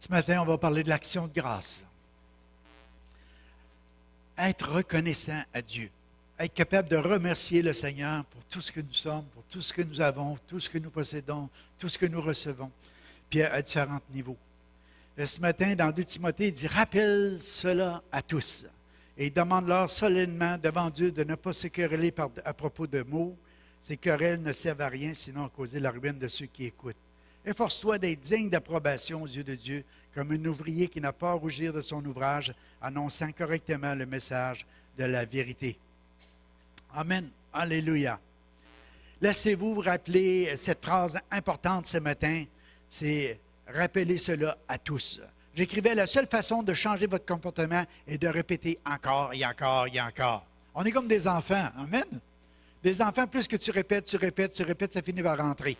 Ce matin, on va parler de l'action de grâce. Être reconnaissant à Dieu. Être capable de remercier le Seigneur pour tout ce que nous sommes, pour tout ce que nous avons, tout ce que nous possédons, tout ce que nous recevons, puis à différents niveaux. Et ce matin, dans 2 Timothée, il dit « Rappelle cela à tous et demande-leur solennellement devant Dieu de ne pas se quereller à propos de mots. Ces querelles ne servent à rien, sinon à causer la ruine de ceux qui écoutent. Efforce-toi d'être digne d'approbation aux yeux de Dieu, comme un ouvrier qui n'a pas à rougir de son ouvrage, annonçant correctement le message de la vérité. » Amen. Alléluia. Laissez-vous rappeler cette phrase importante ce matin, c'est « Rappelez cela à tous ». J'écrivais « La seule façon de changer votre comportement est de répéter encore et encore et encore. » On est comme des enfants. Amen. Des enfants, plus que tu répètes, ça finit par rentrer.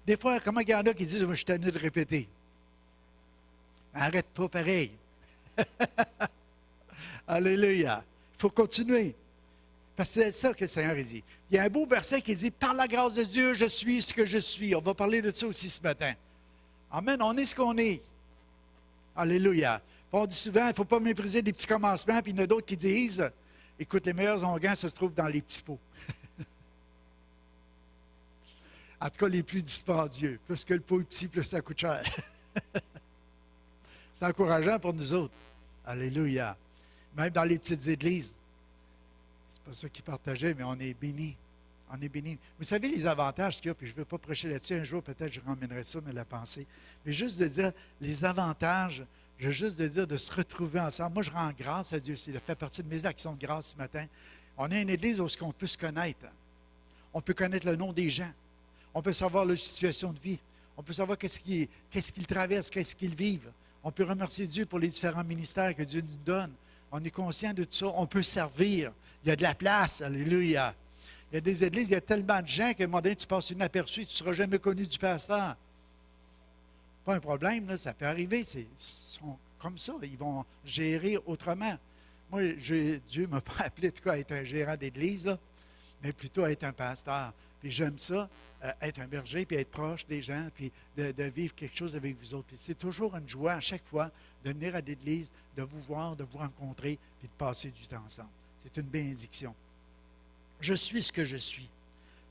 Des fois, comment il y en a qui disent « Je suis tanné de répéter. » Arrête pas pareil. Alléluia. Il faut continuer. Parce que c'est ça que le Seigneur dit. Il y a un beau verset qui dit « Par la grâce de Dieu, je suis ce que je suis. » On va parler de ça aussi ce matin. Amen. On est ce qu'on est. Alléluia. On dit souvent, il ne faut pas mépriser des petits commencements, puis il y en a d'autres qui disent « Écoute, les meilleurs onguents se trouvent dans les petits pots. » En tout cas, les plus dispendieux. Plus que le pot est petit, plus ça coûte cher. C'est encourageant pour nous autres. Alléluia. Même dans les petites églises. C'est pas ça qu'ils partageaient, mais on est bénis. On est bénis. Vous savez les avantages qu'il y a, puis je ne veux pas prêcher là-dessus. Un jour, peut-être, je ramènerai ça, mais la pensée. Mais juste de dire les avantages, juste de dire de se retrouver ensemble. Moi, je rends grâce à Dieu. Ça fait partie de mes actions de grâce ce matin. On est une église où on peut se connaître. On peut connaître le nom des gens. On peut savoir leur situation de vie. On peut savoir qu'est-ce qu'ils traversent, qu'est-ce qu'ils vivent. On peut remercier Dieu pour les différents ministères que Dieu nous donne. On est conscient de tout ça. On peut servir. Il y a de la place. Alléluia. Il y a des églises, il y a tellement de gens qu'à un moment donné, tu passes inaperçu, tu ne seras jamais connu du pasteur. Pas un problème, là, ça peut arriver. Ils sont comme ça. Ils vont gérer autrement. Moi, Dieu ne m'a pas appelé à être un gérant d'église, là, mais plutôt à être un pasteur. Puis j'aime ça, être un berger, puis être proche des gens, puis de vivre quelque chose avec vous autres. Puis c'est toujours une joie à chaque fois de venir à l'église, de vous voir, de vous rencontrer, puis de passer du temps ensemble. C'est une bénédiction. Je suis ce que je suis.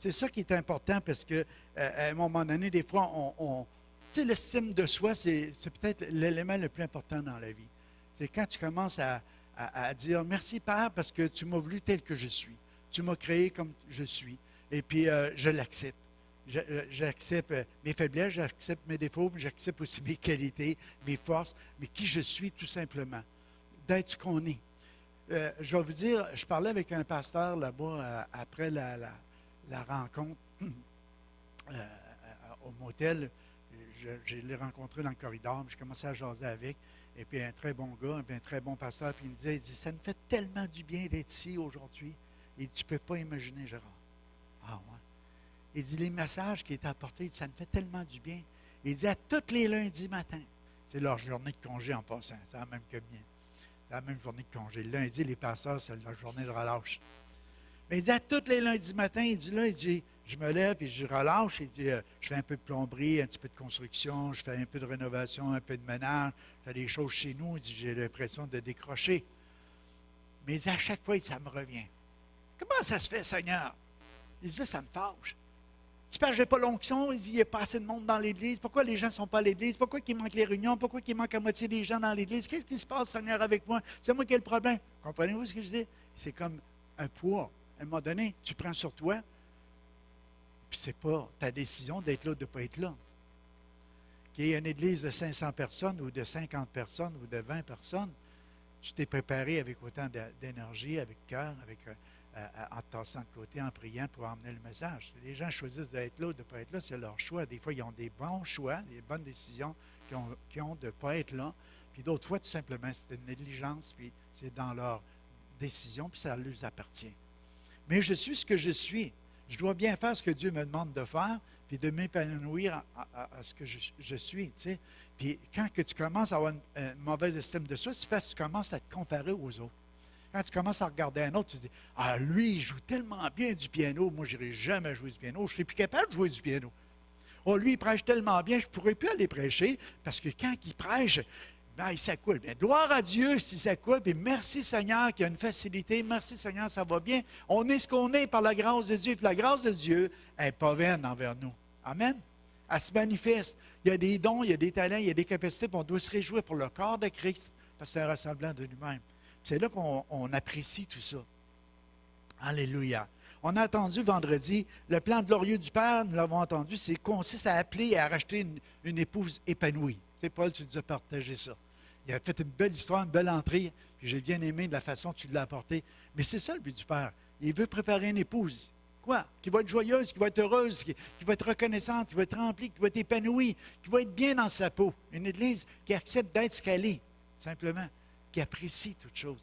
C'est ça qui est important parce qu'à un moment donné, des fois, tu sais, l'estime de soi, c'est peut-être l'élément le plus important dans la vie. C'est quand tu commences à dire « Merci Père parce que tu m'as voulu tel que je suis. Tu m'as créé comme je suis. » Et puis, je l'accepte. J'accepte mes faiblesses, j'accepte mes défauts, mais j'accepte aussi mes qualités, mes forces, mais qui je suis tout simplement. D'être ce qu'on est. Je vais vous dire, je parlais avec un pasteur là-bas après la rencontre au motel. Je l'ai rencontré dans le corridor, j'ai commencé à jaser avec. Et puis un très bon gars, un très bon pasteur, puis il dit, ça me fait tellement du bien d'être ici aujourd'hui. Et tu ne peux pas imaginer, Gérard. Ah ouais. Il dit, les messages qui étaient apportés, ça me fait tellement du bien. Il dit, à tous les lundis matins, c'est leur journée de congé en passant, c'est la même que mienne. C'est la même journée de congé. Le lundi, les pasteurs, c'est leur journée de relâche. Mais il dit, à tous les lundis matins, il dit, je me lève et je relâche. Il dit, je fais un peu de plomberie, un petit peu de construction, je fais un peu de rénovation, un peu de ménage, je fais des choses chez nous. Il dit, j'ai l'impression de décrocher. Mais il dit, à chaque fois, ça me revient. Comment ça se fait, Seigneur? Il dit, ça me fâche. Tu penses que je n'ai pas l'onction? Il dit, il n'y a pas assez de monde dans l'Église. Pourquoi les gens ne sont pas à l'Église? Pourquoi il manque les réunions? Pourquoi il manque à moitié des gens dans l'Église? Qu'est-ce qui se passe, Seigneur, avec moi? C'est moi qui ai le problème. Comprenez-vous ce que je dis? C'est comme un poids. À un moment donné, tu prends sur toi, puis ce n'est pas ta décision d'être là ou de ne pas être là. Qu'il y ait une Église de 500 personnes ou de 50 personnes ou de 20 personnes, tu t'es préparé avec autant d'énergie, avec cœur, en te tassant de côté, en priant pour emmener le message. Les gens choisissent d'être là ou de ne pas être là, c'est leur choix. Des fois, ils ont des bons choix, des bonnes décisions qui ont de ne pas être là. Puis d'autres fois, tout simplement, c'est une négligence, puis c'est dans leur décision, puis ça leur appartient. Mais je suis ce que je suis. Je dois bien faire ce que Dieu me demande de faire, puis de m'épanouir à ce que je suis. Tu sais. Puis quand que tu commences à avoir une mauvaise estime de soi, c'est parce que tu commences à te comparer aux autres. Quand tu commences à regarder un autre, tu te dis « Ah, lui, il joue tellement bien du piano, moi, je n'irai jamais jouer du piano, je ne serai plus capable de jouer du piano. » Oh, lui, il prêche tellement bien, je ne pourrais plus aller prêcher, parce que quand il prêche, ben, ça coule. Bien, gloire à Dieu si ça coule, puis merci Seigneur qu'il y a une facilité, merci Seigneur, ça va bien. On est ce qu'on est par la grâce de Dieu, puis la grâce de Dieu n'est pas vaine envers nous. Amen. Elle se manifeste. Il y a des dons, il y a des talents, il y a des capacités, puis on doit se réjouir pour le corps de Christ, parce que c'est un rassemblement de lui-même. C'est là qu'on apprécie tout ça. Alléluia. On a entendu vendredi, le plan glorieux du Père, nous l'avons entendu, c'est consiste à appeler et à racheter une épouse épanouie. Tu sais, Paul, tu nous as partagé ça. Il a fait une belle histoire, une belle entrée, puis j'ai bien aimé de la façon dont tu l'as apporté. Mais c'est ça le but du Père. Il veut préparer une épouse. Quoi? Qui va être joyeuse, qui va être heureuse, qui va être reconnaissante, qui va être remplie, qui va être épanouie, qui va être bien dans sa peau. Une Église qui accepte d'être ce qu'elle est, simplement, qui apprécie toutes choses.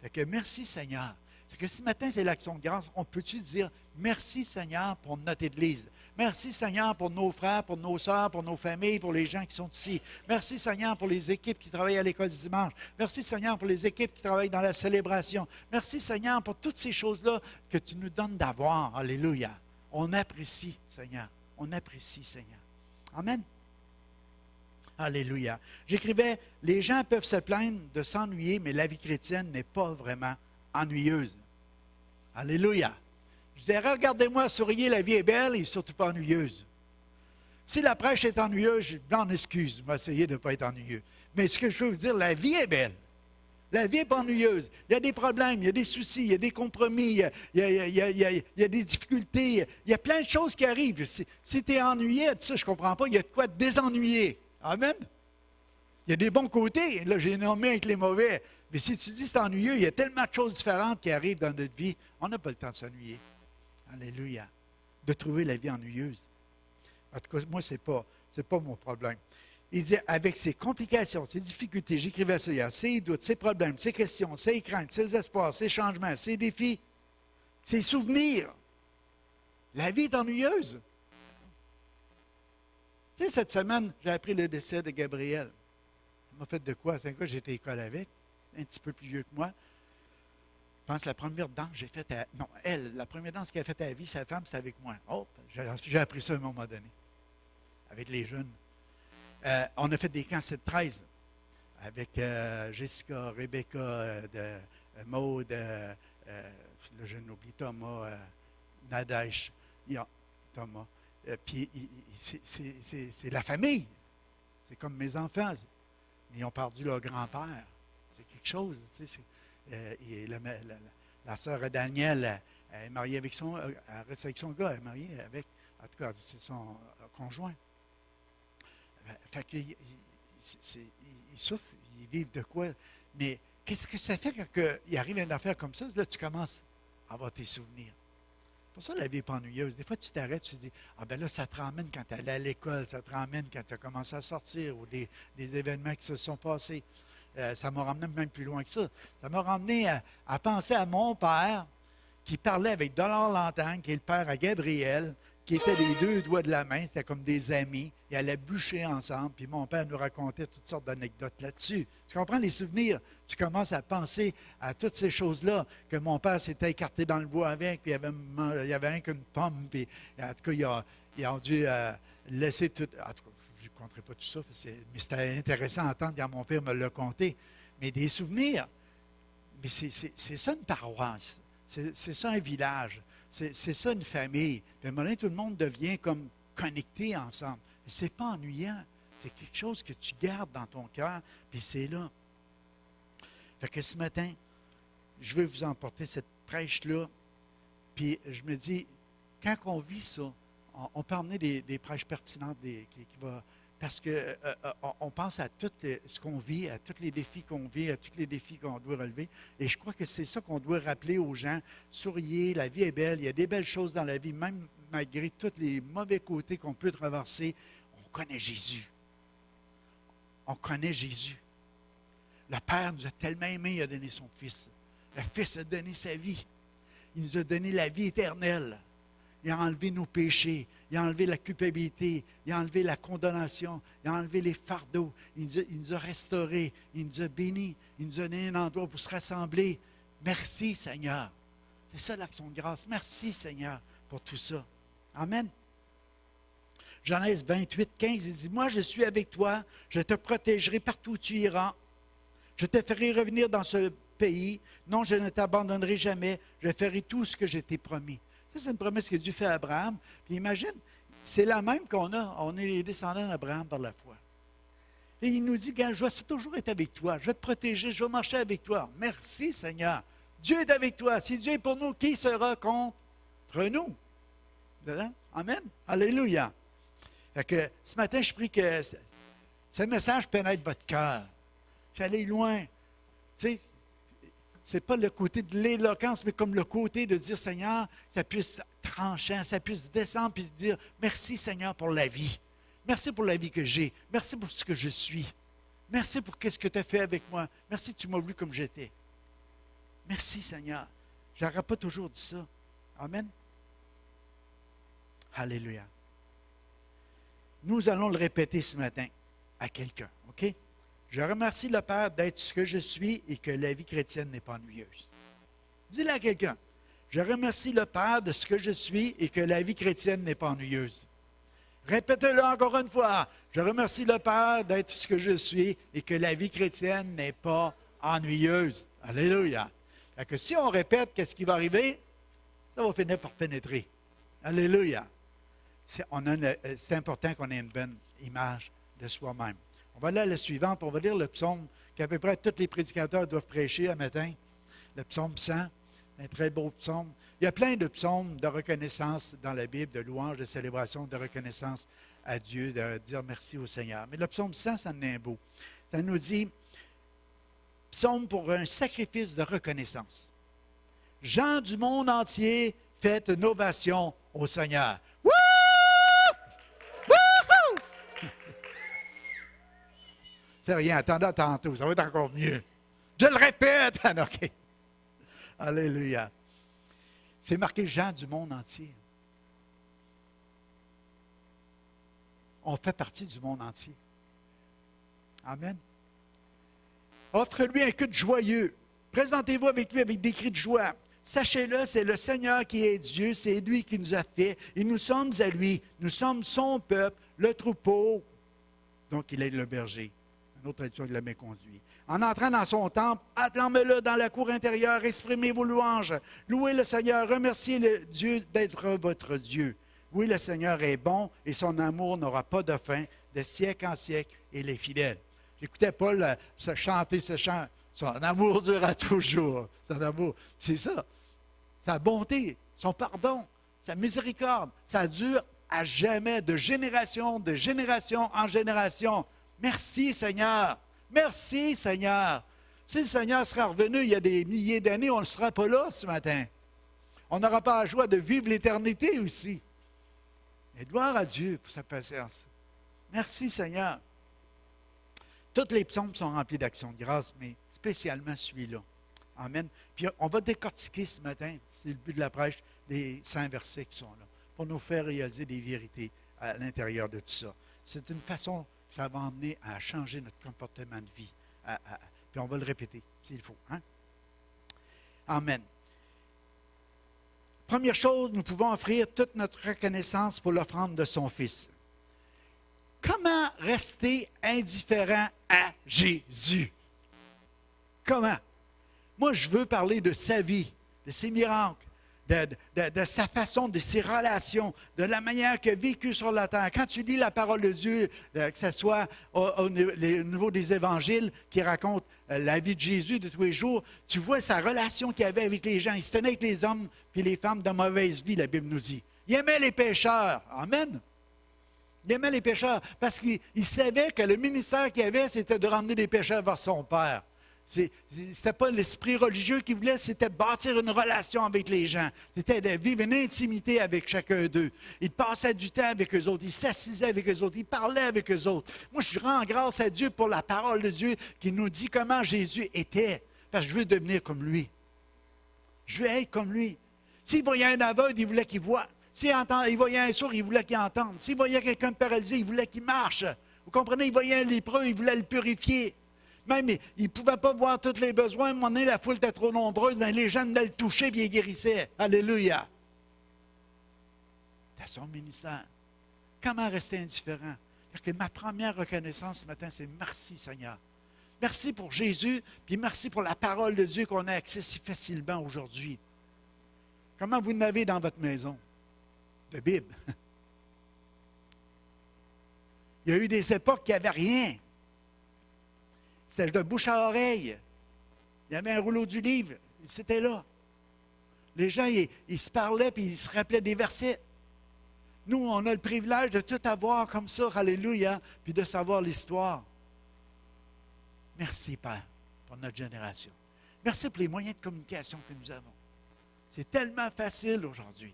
Fait que merci Seigneur. Fait que ce matin, c'est l'action de grâce. On peut-tu dire merci Seigneur pour notre Église? Merci Seigneur pour nos frères, pour nos sœurs, pour nos familles, pour les gens qui sont ici. Merci Seigneur pour les équipes qui travaillent à l'école du dimanche. Merci Seigneur pour les équipes qui travaillent dans la célébration. Merci Seigneur pour toutes ces choses-là que tu nous donnes d'avoir. Alléluia. On apprécie Seigneur. On apprécie Seigneur. Amen. Alléluia. J'écrivais, les gens peuvent se plaindre de s'ennuyer, mais la vie chrétienne n'est pas vraiment ennuyeuse. Alléluia. Je disais, regardez-moi sourire, la vie est belle et surtout pas ennuyeuse. Si la prêche est ennuyeuse, je m'en excuse, je vais essayer de ne pas être ennuyeux. Mais ce que je veux vous dire, la vie est belle. La vie n'est pas ennuyeuse. Il y a des problèmes, il y a des soucis, il y a des compromis, il y a des difficultés, il y a plein de choses qui arrivent. Si tu es ennuyé de ça, je ne comprends pas, il y a de quoi te désennuyer. Amen. Il y a des bons côtés, là j'ai nommé avec les mauvais. Mais si tu dis que c'est ennuyeux, il y a tellement de choses différentes qui arrivent dans notre vie, on n'a pas le temps de s'ennuyer. Alléluia. De trouver la vie ennuyeuse. En tout cas, moi, ce n'est pas mon problème. Il dit, avec ses complications, ses difficultés, j'écrivais ça hier, ses doutes, ses problèmes, ses questions, ses craintes, ses espoirs, ses changements, ses défis, ses souvenirs, la vie est ennuyeuse. Tu sais, cette semaine, j'ai appris le décès de Gabriel. Ça m'a fait de quoi? C'est un gars que j'étais à l'école avec, un petit peu plus vieux que moi. Je pense que la première danse que j'ai faite la première danse qu'elle a faite à la vie, sa femme, c'était avec moi. Oh, j'ai appris ça à un moment donné, avec les jeunes. On a fait des camps 7-13 avec Jessica, Rebecca, Maude, là je n'oublie Thomas, Nadège, Thomas. Puis c'est la famille. C'est comme mes enfants. Ils ont perdu leur grand-père. C'est quelque chose. Tu sais, la sœur Danielle elle est mariée avec elle reste avec son gars, elle est mariée avec, en tout cas, c'est son conjoint. Fait qu'ils souffrent, ils vivent de quoi? Mais qu'est-ce que ça fait quand il arrive une affaire comme ça? Là, tu commences à avoir tes souvenirs. Pour ça, la vie n'est pas ennuyeuse. Des fois, tu t'arrêtes, tu te dis, ah ben là, ça te ramène quand tu allais à l'école, ça te ramène quand tu as commencé à sortir ou des événements qui se sont passés. Ça m'a ramené même plus loin que ça. Ça m'a ramené à penser à mon père qui parlait avec Dollar Lantagne, qui est le père à Gabriel, qui étaient les deux doigts de la main, c'était comme des amis. Ils allaient bûcher ensemble, puis mon père nous racontait toutes sortes d'anecdotes là-dessus. Tu comprends les souvenirs? Tu commences à penser à toutes ces choses-là, que mon père s'était écarté dans le bois avec, puis il y avait rien qu'une pomme, puis en tout cas, ils ont dû laisser tout. En tout cas, je ne compterai pas tout ça, mais c'était intéressant à entendre quand mon père me l'a conté. Mais des souvenirs, mais c'est ça une paroisse, c'est ça un village. C'est ça une famille. Puis à un moment donné, tout le monde devient comme connecté ensemble. Mais ce n'est pas ennuyant. C'est quelque chose que tu gardes dans ton cœur, puis c'est là. Fait que ce matin, je veux vous emporter cette prêche-là. Puis je me dis, quand on vit ça, on peut emmener des prêches pertinentes qui va. Parce qu'on pense à tout ce qu'on vit, à tous les défis qu'on vit, à tous les défis qu'on doit relever. Et je crois que c'est ça qu'on doit rappeler aux gens. Souriez, la vie est belle, il y a des belles choses dans la vie, même malgré tous les mauvais côtés qu'on peut traverser. On connaît Jésus. On connaît Jésus. Le Père nous a tellement aimés, il a donné son Fils. Le Fils a donné sa vie. Il nous a donné la vie éternelle. Il a enlevé nos péchés, il a enlevé la culpabilité, il a enlevé la condamnation, il a enlevé les fardeaux, il nous a restaurés, il nous a bénis, il nous a donné un endroit pour se rassembler. Merci Seigneur. C'est ça l'action de grâce. Merci Seigneur pour tout ça. Amen. Genèse 28, 15, il dit, « Moi, je suis avec toi, je te protégerai partout où tu iras. Je te ferai revenir dans ce pays. Non, je ne t'abandonnerai jamais. Je ferai tout ce que je t'ai promis. » Ça, c'est une promesse que Dieu fait à Abraham. Puis imagine, c'est la même qu'on a. On est les descendants d'Abraham par la foi. Et il nous dit, « Gars, je vais toujours être avec toi. Je vais te protéger. Je vais marcher avec toi. » Merci, Seigneur. Dieu est avec toi. Si Dieu est pour nous, qui sera contre nous? Amen. Alléluia. Fait que, ce matin, je prie que ce message pénètre votre cœur. Ça allait loin. Tu sais, c'est pas le côté de l'éloquence, mais comme le côté de dire, Seigneur, ça puisse trancher, ça puisse descendre, puis dire, merci Seigneur pour la vie. Merci pour la vie que j'ai. Merci pour ce que je suis. Merci pour ce que tu as fait avec moi. Merci que tu m'as vu comme j'étais. Merci Seigneur. Je n'aurais pas toujours dit ça. Amen. Alléluia. Nous allons le répéter ce matin à quelqu'un, OK? Je remercie le Père d'être ce que je suis et que la vie chrétienne n'est pas ennuyeuse. Dis-le à quelqu'un. Je remercie le Père de ce que je suis et que la vie chrétienne n'est pas ennuyeuse. Répète-le encore une fois. Je remercie le Père d'être ce que je suis et que la vie chrétienne n'est pas ennuyeuse. Alléluia. Fait que si on répète, qu'est-ce qui va arriver? Ça va finir par pénétrer. Alléluia. C'est important qu'on ait une bonne image de soi-même. On va aller à la suivante, on va lire le psaume qu'à peu près tous les prédicateurs doivent prêcher un matin. Le psaume 100, un très beau psaume. Il y a plein de psaumes de reconnaissance dans la Bible, de louange, de célébration, de reconnaissance à Dieu, de dire merci au Seigneur. Mais le psaume 100, ça en est un beau. Ça nous dit, psaume pour un sacrifice de reconnaissance. Gens du monde entier, faites une ovation au Seigneur. Wouh! C'est rien, attendez tantôt, ça va être encore mieux. Je le répète! OK. Alléluia. C'est marqué gens du monde entier. On fait partie du monde entier. Amen. Offre-lui un culte joyeux. Présentez-vous avec lui avec des cris de joie. Sachez-le, c'est le Seigneur qui est Dieu, c'est lui qui nous a fait, et nous sommes à lui. Nous sommes son peuple, le troupeau. Donc, il est le berger. Une autre traduction, il l'a bien conduit. En entrant dans son temple, acclamez-le dans la cour intérieure, exprimez vos louanges. Louez le Seigneur, remerciez le Dieu d'être votre Dieu. Oui, le Seigneur est bon et son amour n'aura pas de fin, de siècle en siècle, et il est fidèle. J'écoutais Paul chanter ce chant. Son amour durera toujours. Son amour, c'est ça. Sa bonté, son pardon, sa miséricorde, ça dure à jamais, de génération en génération. Merci Seigneur. Merci Seigneur. Si le Seigneur sera revenu il y a des milliers d'années, on ne sera pas là ce matin. On n'aura pas la joie de vivre l'éternité aussi. Et gloire à Dieu pour sa patience. Merci Seigneur. Tous les psaumes sont remplis d'actions de grâce, mais spécialement celui-là. Amen. Puis on va décortiquer ce matin, c'est le but de la prêche, les 5 versets qui sont là, pour nous faire réaliser des vérités à l'intérieur de tout ça. C'est une façon que ça va emmener à changer notre comportement de vie. Puis on va le répéter, s'il faut. Hein? Amen. Première chose, nous pouvons offrir toute notre reconnaissance pour l'offrande de son Fils. Comment rester indifférent à Jésus? Comment? Moi, je veux parler de sa vie, de ses miracles, de sa façon, de ses relations, de la manière qu'il a vécu sur la terre. Quand tu lis la parole de Dieu, que ce soit au niveau des évangiles qui racontent la vie de Jésus de tous les jours, tu vois sa relation qu'il avait avec les gens. Il se tenait avec les hommes et les femmes de mauvaise vie, la Bible nous dit. Il aimait les pécheurs. Amen. Il aimait les pécheurs parce qu'il savait que le ministère qu'il avait, c'était de ramener les pécheurs vers son Père. Ce n'était pas l'esprit religieux qu'il voulait, c'était de bâtir une relation avec les gens. C'était de vivre une intimité avec chacun d'eux. Il passait du temps avec eux autres, il s'assisait avec eux autres, il parlait avec eux autres. Moi, je rends grâce à Dieu pour la parole de Dieu qui nous dit comment Jésus était, parce que je veux devenir comme lui. Je veux être comme lui. S'il voyait un aveugle, il voulait qu'il voie. S'il voyait un sourd, il voulait qu'il entende. S'il voyait quelqu'un de paralysé, il voulait qu'il marche. Vous comprenez? Il voyait un lépreux, il voulait le purifier. Même, il ne pouvait pas voir tous les besoins. À un moment donné, la foule était trop nombreuse, mais les gens venaient le toucher et il guérissait. Alléluia. C'était son ministère. Comment rester indifférent? Que ma première reconnaissance ce matin, c'est merci Seigneur. Merci pour Jésus, puis merci pour la parole de Dieu qu'on a accès si facilement aujourd'hui. Comment vous n'avez dans votre maison? De Bible. Il y a eu des époques qui n'avaient rien. C'était de bouche à oreille. Il y avait un rouleau du livre. C'était là. Les gens, ils se parlaient puis ils se rappelaient des versets. Nous, on a le privilège de tout avoir comme ça, alléluia, puis de savoir l'histoire. Merci, Père, pour notre génération. Merci pour les moyens de communication que nous avons. C'est tellement facile aujourd'hui.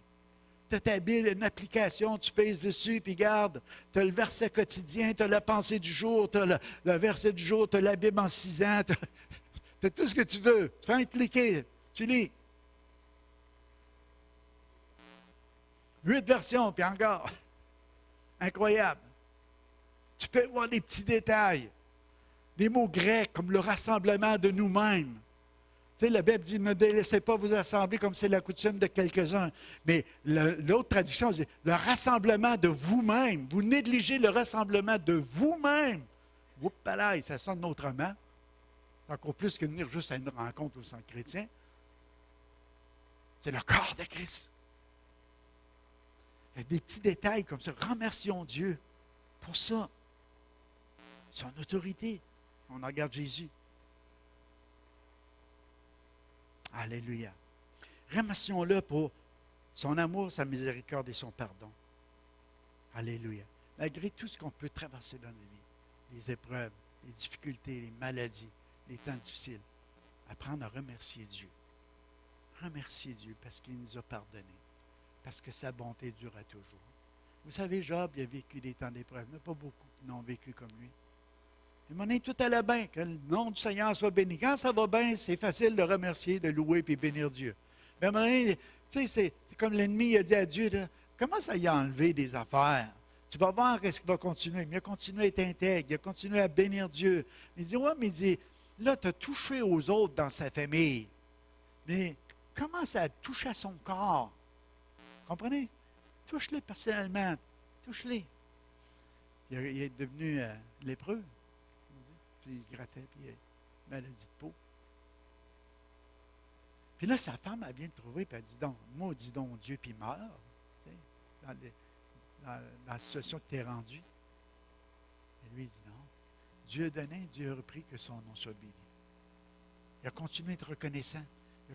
Tu as ta Bible, une application, tu pèses dessus, puis garde, tu as le verset quotidien, tu as la pensée du jour, tu as le verset du jour, tu as la Bible en 6 ans, tu as tout ce que tu veux. Tu fais un cliquer, tu lis. 8 versions, puis encore. Incroyable. Tu peux voir des petits détails. Des mots grecs comme le rassemblement de nous-mêmes. Tu sais, la Bible dit, ne délaissez pas vous assembler comme c'est la coutume de quelques-uns. Mais l'autre traduction dit, le rassemblement de vous-même. Vous négligez le rassemblement de vous-même. Oups, là, ça sonne autrement. C'est encore plus que venir juste à une rencontre au centre chrétien. C'est le corps de Christ. Il y a des petits détails comme ça. Remercions Dieu pour ça. Son autorité. On regarde Jésus. Alléluia. Remercions-le pour son amour, sa miséricorde et son pardon. Alléluia. Malgré tout ce qu'on peut traverser dans la vie, les épreuves, les difficultés, les maladies, les temps difficiles, apprendre à remercier Dieu. Remercier Dieu parce qu'il nous a pardonné. Parce que sa bonté dure à toujours. Vous savez, Job, il a vécu des temps d'épreuve. Il n'y en a pas beaucoup qui n'ont vécu comme lui. À un moment donné, tout allait bien. Que le nom du Seigneur soit béni. Quand ça va bien, c'est facile de remercier, de louer et bénir Dieu. Mais à un moment donné, tu sais, c'est comme l'ennemi a dit à Dieu, là, comment ça y a enlevé des affaires? Tu vas voir ce qu'il va continuer. Mais il a continué à être intègre, il a continué à bénir Dieu. Il dit, ouais, mais il dit, là, tu as touché aux autres dans sa famille. Mais comment ça a touché à son corps? Comprenez? Touche-les personnellement. Touche-les. Il est devenu lépreux. Puis il grattait, puis il a maladie de peau. Puis là, sa femme, elle vient de trouver, puis elle dit donc, maudis donc Dieu, puis meurt. Tu sais, dans la situation que tu es rendue. Et lui, il dit non. Dieu a donné, Dieu a repris, que son nom soit béni. Il a continué à être reconnaissant. Il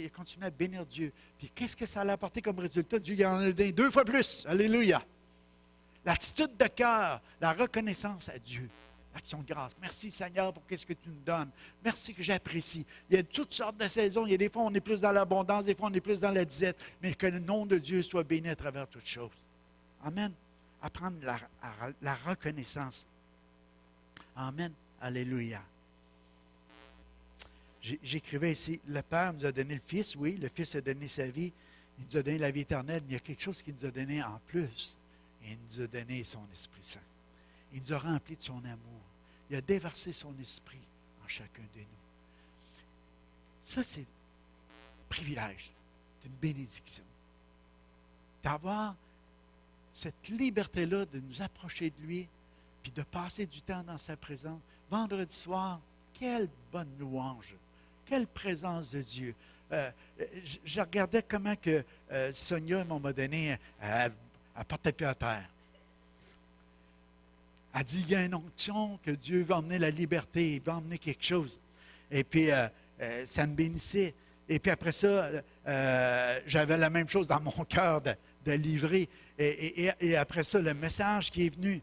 a continué à bénir Dieu. Puis qu'est-ce que ça a apporté comme résultat? Dieu il en a donné 2 fois plus. Alléluia. L'attitude de cœur, la reconnaissance à Dieu. L'action de grâce. Merci Seigneur pour ce que tu nous donnes. Merci que j'apprécie. Il y a toutes sortes de saisons. Il y a des fois, on est plus dans l'abondance, des fois, on est plus dans la disette. Mais que le nom de Dieu soit béni à travers toutes choses. Amen. Apprendre la reconnaissance. Amen. Alléluia. J'écrivais ici, le Père nous a donné le Fils, oui, le Fils a donné sa vie, il nous a donné la vie éternelle, mais il y a quelque chose qu'il nous a donné en plus. Il nous a donné son Esprit Saint. Il nous a remplis de son amour. Il a déversé son esprit en chacun de nous. Ça, c'est un privilège, c'est une bénédiction. D'avoir cette liberté-là de nous approcher de lui, puis de passer du temps dans sa présence. Vendredi soir, quelle bonne louange! Quelle présence de Dieu! Je regardais comment que Sonia, à un moment donné, elle portait pied à terre. Elle dit, il y a une onction que Dieu va emmener la liberté, il va emmener quelque chose. Et puis, ça me bénissait. Et puis après ça, j'avais la même chose dans mon cœur de livrer. Et après ça, le message qui est venu.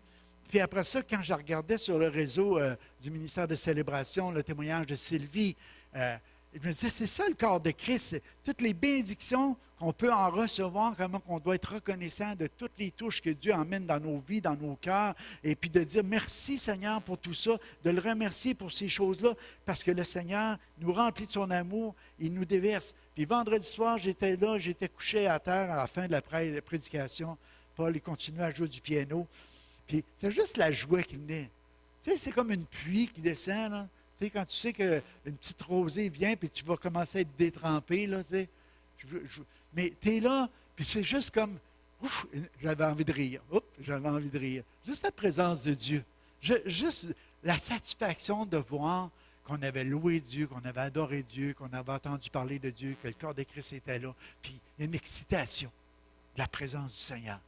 Puis après ça, quand je regardais sur le réseau du ministère de célébration, le témoignage de Sylvie, je me disais, c'est ça le corps de Christ. Toutes les bénédictions qu'on peut en recevoir, comment on doit être reconnaissant de toutes les touches que Dieu emmène dans nos vies, dans nos cœurs, et puis de dire merci Seigneur pour tout ça, de le remercier pour ces choses-là, parce que le Seigneur nous remplit de son amour, il nous déverse. Puis vendredi soir, j'étais là, j'étais couché à terre à la fin de la prédication. Paul, il continuait à jouer du piano. Puis c'est juste la joie qui venait. Tu sais, c'est comme une pluie qui descend, là. Tu sais, quand tu sais qu'une petite rosée vient, puis tu vas commencer à être détrempé, là, tu sais. Mais tu es là, puis c'est juste comme, Ouf, j'avais envie de rire. Oups, j'avais envie de rire. Juste la présence de Dieu. Juste la satisfaction de voir qu'on avait loué Dieu, qu'on avait adoré Dieu, qu'on avait entendu parler de Dieu, que le corps de Christ était là. Puis il y a une excitation de la présence du Seigneur.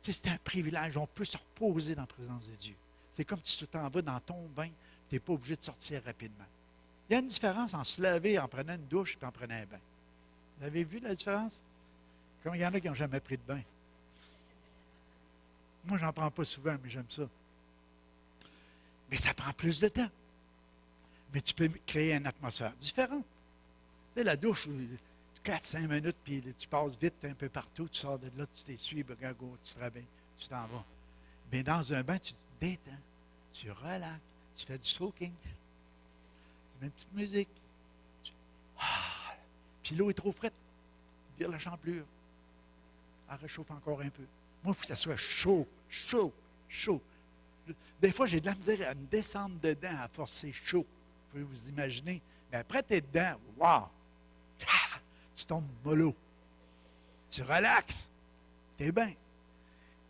Tu sais, c'est un privilège. On peut se reposer dans la présence de Dieu. C'est comme si tu t'en vas dans ton bain, tu n'es pas obligé de sortir rapidement. Il y a une différence en se laver, en prenant une douche et en prenant un bain. Vous avez vu la différence? Comme il y en a qui n'ont jamais pris de bain. Moi, je n'en prends pas souvent, mais j'aime ça. Mais ça prend plus de temps. Mais tu peux créer une atmosphère différente. Tu sais, la douche, 4-5 minutes, puis tu passes vite un peu partout, tu sors de là, tu t'essuies, tu te réveilles, tu t'en vas. Mais dans un bain, tu te détends, tu relaxes, tu fais du soaking, tu mets une petite musique. Puis l'eau est trop frette, vire la champlure. Elle réchauffe encore un peu. Moi, il faut que ça soit chaud, chaud, chaud. Des fois, j'ai de la misère à me descendre dedans, à forcer chaud. Vous pouvez vous imaginer. Mais après, tu es dedans. Wow! Tu tombes mollo. Tu relaxes. Tu es bien.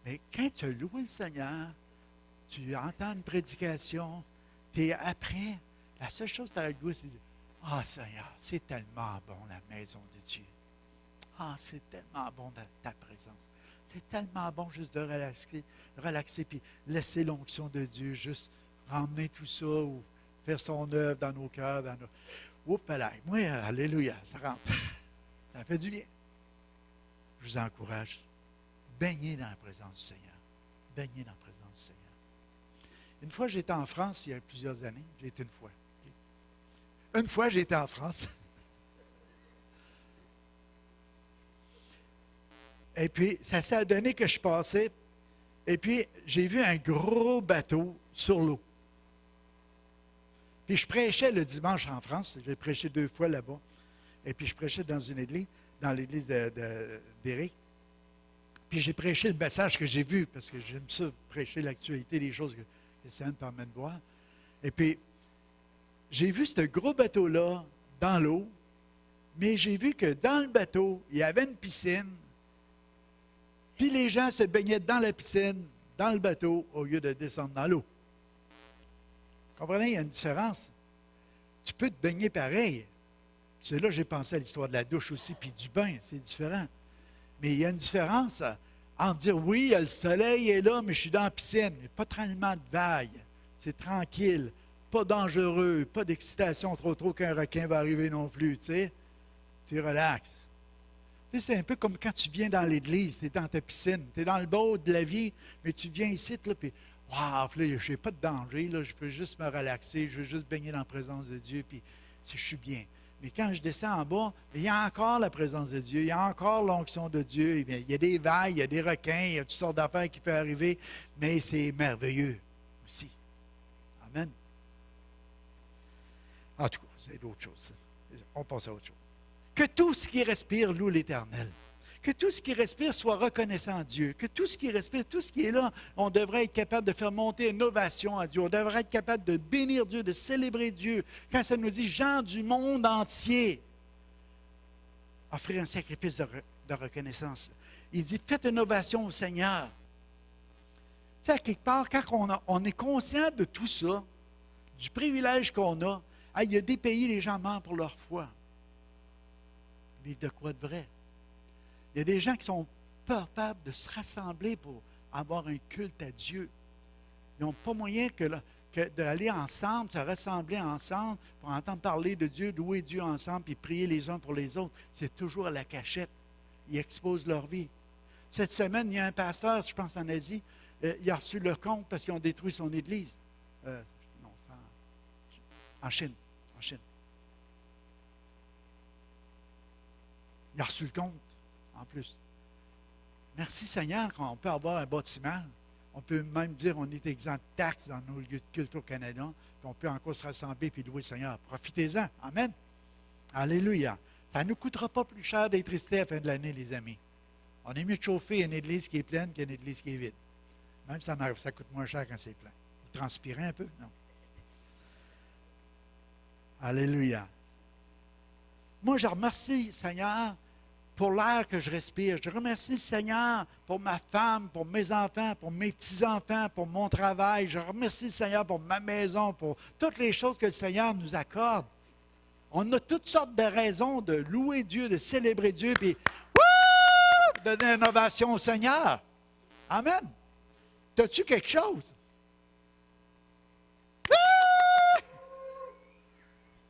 Mais quand tu as loué le Seigneur, tu entends une prédication, tu es après, la seule chose que tu as le goût, c'est de dire, ah, Seigneur, c'est tellement bon la maison de Dieu. Ah, c'est tellement bon dans ta présence. C'est tellement bon juste de relaxer puis laisser l'onction de Dieu juste ramener tout ça ou faire son œuvre dans nos cœurs, dans nos... Oups là, moi, alléluia, ça rentre. Ça fait du bien. Je vous encourage. Baignez dans la présence du Seigneur. Baignez dans la présence du Seigneur. Une fois, j'étais en France, il y a plusieurs années. J'ai été une fois. Okay? Une fois, j'étais en France. Et puis, ça s'est donné que je passais. Et puis, j'ai vu un gros bateau sur l'eau. Puis, je prêchais le dimanche en France. J'ai prêché 2 fois là-bas. Et puis, je prêchais dans une église, dans l'église d'Éric. Puis, j'ai prêché le message que j'ai vu, parce que j'aime ça, prêcher l'actualité des choses que le Seigneur me permet de voir. Et puis, j'ai vu ce gros bateau-là dans l'eau, mais j'ai vu que dans le bateau, il y avait une piscine. Puis les gens se baignaient dans la piscine, dans le bateau, au lieu de descendre dans l'eau. Comprenez, il y a une différence. Tu peux te baigner pareil. C'est là que j'ai pensé à l'histoire de la douche aussi, puis du bain, c'est différent. Mais il y a une différence entre dire, oui, le soleil est là, mais je suis dans la piscine. Il n'y a pas tellement de vagues. C'est tranquille, pas dangereux, pas d'excitation trop qu'un requin va arriver non plus, tu sais. Tu relaxes. Tu sais, c'est un peu comme quand tu viens dans l'église, tu es dans ta piscine, tu es dans le bord de la vie, mais tu viens ici, là, puis, waouh, là, je n'ai pas de danger, là, je veux juste me relaxer, je veux juste baigner dans la présence de Dieu, puis je suis bien. Mais quand je descends en bas, il y a encore la présence de Dieu, il y a encore l'onction de Dieu, il y a des vagues, il y a des requins, il y a toutes sortes d'affaires qui peuvent arriver, mais c'est merveilleux aussi. Amen. En tout cas, c'est d'autres choses. On passe à autre chose. Que tout ce qui respire loue l'Éternel. Que tout ce qui respire soit reconnaissant à Dieu. Que tout ce qui respire, tout ce qui est là, on devrait être capable de faire monter une ovation à Dieu. On devrait être capable de bénir Dieu, de célébrer Dieu. Quand ça nous dit « gens du monde entier », offrir un sacrifice de reconnaissance. Il dit « faites une ovation au Seigneur ». Tu sais, à quelque part, quand on est conscient de tout ça, du privilège qu'on a, il y a des pays, les gens meurent pour leur foi. Mais de quoi de vrai? Il y a des gens qui sont pas capables de se rassembler pour avoir un culte à Dieu. Ils n'ont pas moyen que d'aller ensemble, se rassembler ensemble pour entendre parler de Dieu, louer Dieu ensemble, puis prier les uns pour les autres. C'est toujours à la cachette. Ils exposent leur vie. Cette semaine, il y a un pasteur, je pense en Asie, il a reçu le compte parce qu'ils ont détruit son église. Non, c'est en Chine. En Chine. Il a reçu le compte, en plus. Merci Seigneur qu'on peut avoir un bâtiment. On peut même dire qu'on est exempt de taxes dans nos lieux de culte au Canada. Puis on peut encore se rassembler et louer le Seigneur. Profitez-en. Amen. Alléluia. Ça ne nous coûtera pas plus cher d'électricité à la fin de l'année, les amis. On est mieux de chauffer une église qui est pleine qu'une église qui est vide. Même ça coûte moins cher quand c'est plein. Vous transpirez un peu? Non. Alléluia. Moi, je remercie Seigneur pour l'air que je respire. Je remercie le Seigneur pour ma femme, pour mes enfants, pour mes petits-enfants, pour mon travail. Je remercie le Seigneur pour ma maison, pour toutes les choses que le Seigneur nous accorde. On a toutes sortes de raisons de louer Dieu, de célébrer Dieu, puis donner une ovation au Seigneur. Amen. As-tu quelque chose?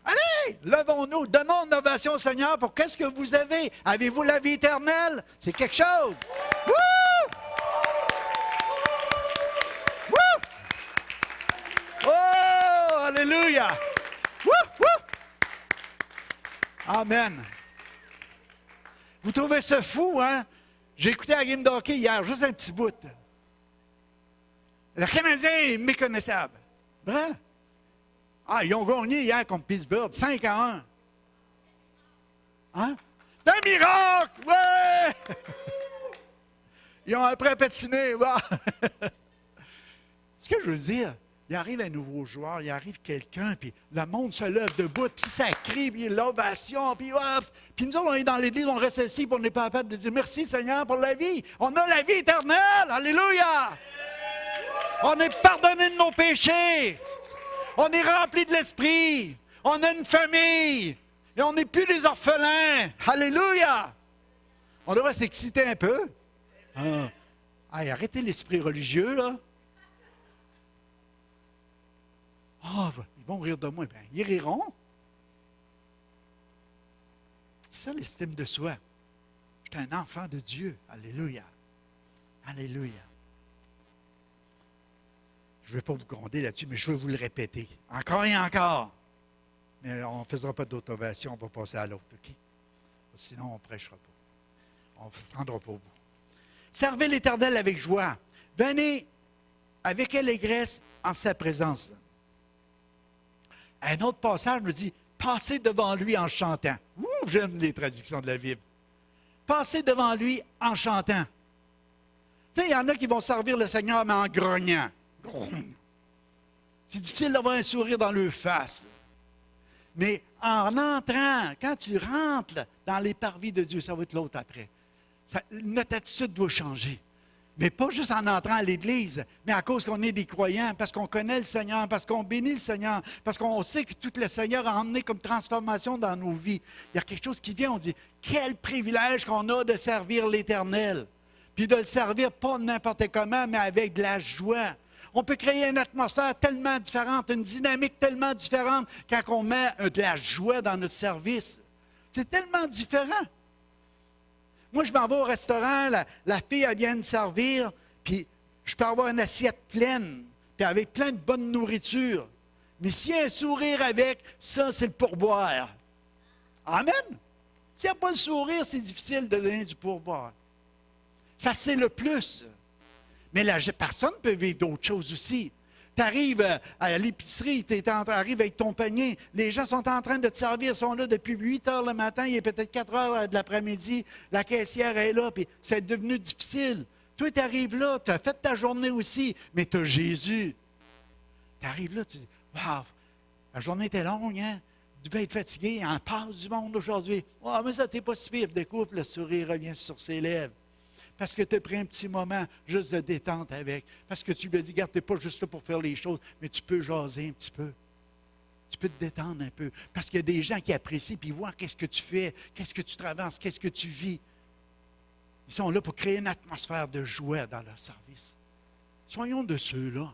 Allez, levons-nous, donnons une ovation au Seigneur pour qu'est-ce que vous avez? Avez-vous la vie éternelle? C'est quelque chose. Woo! Woo! Oh, alléluia! Woo! Woo! Amen. Vous trouvez ça fou, hein? J'ai écouté la game de hockey hier, juste un petit bout. Le Canadien est méconnaissable. Vrai? Ah, ils ont gagné hier contre Pittsburgh, 5-1. Hein? C'est un miracle! Ouais! Ils ont appris à patiner. Ouais. Ce que je veux dire, il arrive un nouveau joueur, il arrive quelqu'un, puis le monde se lève debout, puis ça crie, puis l'ovation, puis nous autres, on est dans l'église, on reste assis, puis on n'est pas capable de dire merci Seigneur pour la vie. On a la vie éternelle. Alléluia! On est pardonné de nos péchés. On est rempli de l'Esprit. On a une famille. Et on n'est plus des orphelins. Alléluia! On devrait s'exciter un peu. Hey, arrêtez l'esprit religieux, là. Ah, ils vont rire de moi. Bien, ils riront. C'est ça, l'estime de soi. Je suis un enfant de Dieu. Alléluia. Alléluia. Je ne vais pas vous gronder là-dessus, mais je veux vous le répéter. Encore et encore. Mais on ne faisera pas d'autovation, on va passer à l'autre, OK? Sinon, on ne prêchera pas. On ne prendra pas au bout. Servez l'Éternel avec joie. Venez avec allégresse en sa présence. Un autre passage me dit, passez devant lui en chantant. Ouh, j'aime les traductions de la Bible. Passez devant lui en chantant. Tu sais, il y en a qui vont servir le Seigneur, mais en grognant. C'est difficile d'avoir un sourire dans leur face. Mais en entrant, quand tu rentres dans les parvis de Dieu, ça va être l'autre après. Notre attitude doit changer. Mais pas juste en entrant à l'Église, mais à cause qu'on est des croyants, parce qu'on connaît le Seigneur, parce qu'on bénit le Seigneur, parce qu'on sait que tout le Seigneur a emmené comme transformation dans nos vies. Il y a quelque chose qui vient, on dit, quel privilège qu'on a de servir l'Éternel. Puis de le servir pas n'importe comment, mais avec de la joie. On peut créer une atmosphère tellement différente, une dynamique tellement différente quand on met de la joie dans notre service. C'est tellement différent. Moi, je m'en vais au restaurant, la fille, elle vient me servir, puis je peux avoir une assiette pleine, puis avec plein de bonne nourriture. Mais s'il y a un sourire avec, ça, c'est le pourboire. Amen. S'il n'y a pas le sourire, c'est difficile de donner du pourboire. Facile le plus. Mais personne ne peut vivre d'autres choses aussi. Tu arrives à l'épicerie, tu arrives avec ton panier, les gens sont en train de te servir, sont là depuis 8 heures le matin, il est peut-être 4 heures de l'après-midi, la caissière est là, puis c'est devenu difficile. Toi, tu arrives là, tu as fait ta journée aussi, mais tu as Jésus. Tu arrives là, tu dis, waouh, la journée était longue, hein? Tu devais être fatigué, il en passe du monde aujourd'hui. Oh, mais ça, t'es pas si pire. Découvre, le sourire revient sur ses lèvres. Parce que tu as pris un petit moment juste de détente avec. Parce que tu lui as dit, regarde, tu n'es pas juste là pour faire les choses, mais tu peux jaser un petit peu. Tu peux te détendre un peu. Parce qu'il y a des gens qui apprécient, puis ils voient qu'est-ce que tu fais, qu'est-ce que tu traverses, qu'est-ce que tu vis. Ils sont là pour créer une atmosphère de joie dans leur service. Soyons de ceux-là,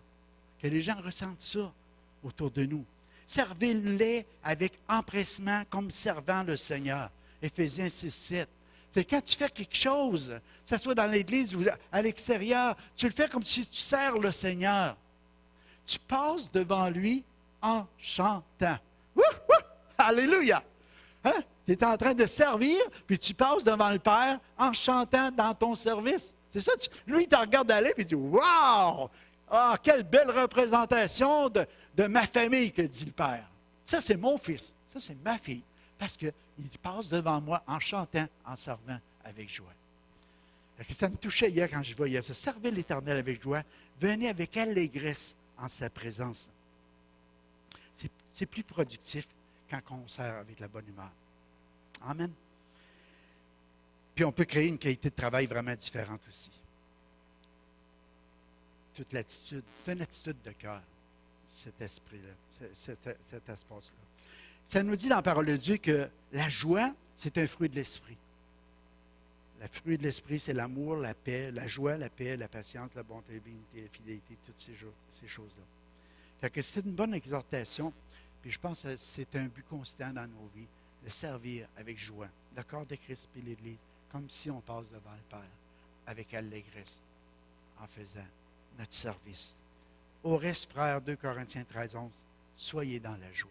que les gens ressentent ça autour de nous. Servez-les avec empressement comme servant le Seigneur. Éphésiens 6:7. C'est quand tu fais quelque chose, que ce soit dans l'Église ou à l'extérieur, tu le fais comme si tu sers le Seigneur. Tu passes devant lui en chantant. Wouh, wouh, alléluia! Hein? Tu es en train de servir, puis tu passes devant le Père en chantant dans ton service. C'est ça? Lui, il te regarde aller, puis il dit, « Wow! Ah, quelle belle représentation de ma famille, que dit le Père. Ça, c'est mon fils. Ça, c'est ma fille. Parce qu'il passe devant moi en chantant, en servant avec joie. » Ça me touchait hier quand je voyais ça. Servez l'Éternel avec joie. Venez avec allégresse en sa présence. C'est plus productif quand on sert avec la bonne humeur. Amen. Puis on peut créer une qualité de travail vraiment différente aussi. Toute l'attitude, c'est une attitude de cœur, cet esprit-là, cet espace-là. Ça nous dit dans la parole de Dieu que la joie, c'est un fruit de l'esprit. Le fruit de l'esprit, c'est l'amour, la paix, la joie, la paix, la patience, la bonté, la bénignité, la fidélité, toutes ces choses-là. Fait que c'est une bonne exhortation, puis je pense que c'est un but constant dans nos vies, de servir avec joie, le corps de Christ et l'Église, comme si on passe devant le Père, avec allégresse, en faisant notre service. Au reste, frères, 2 Corinthiens 13, 11, soyez dans la joie.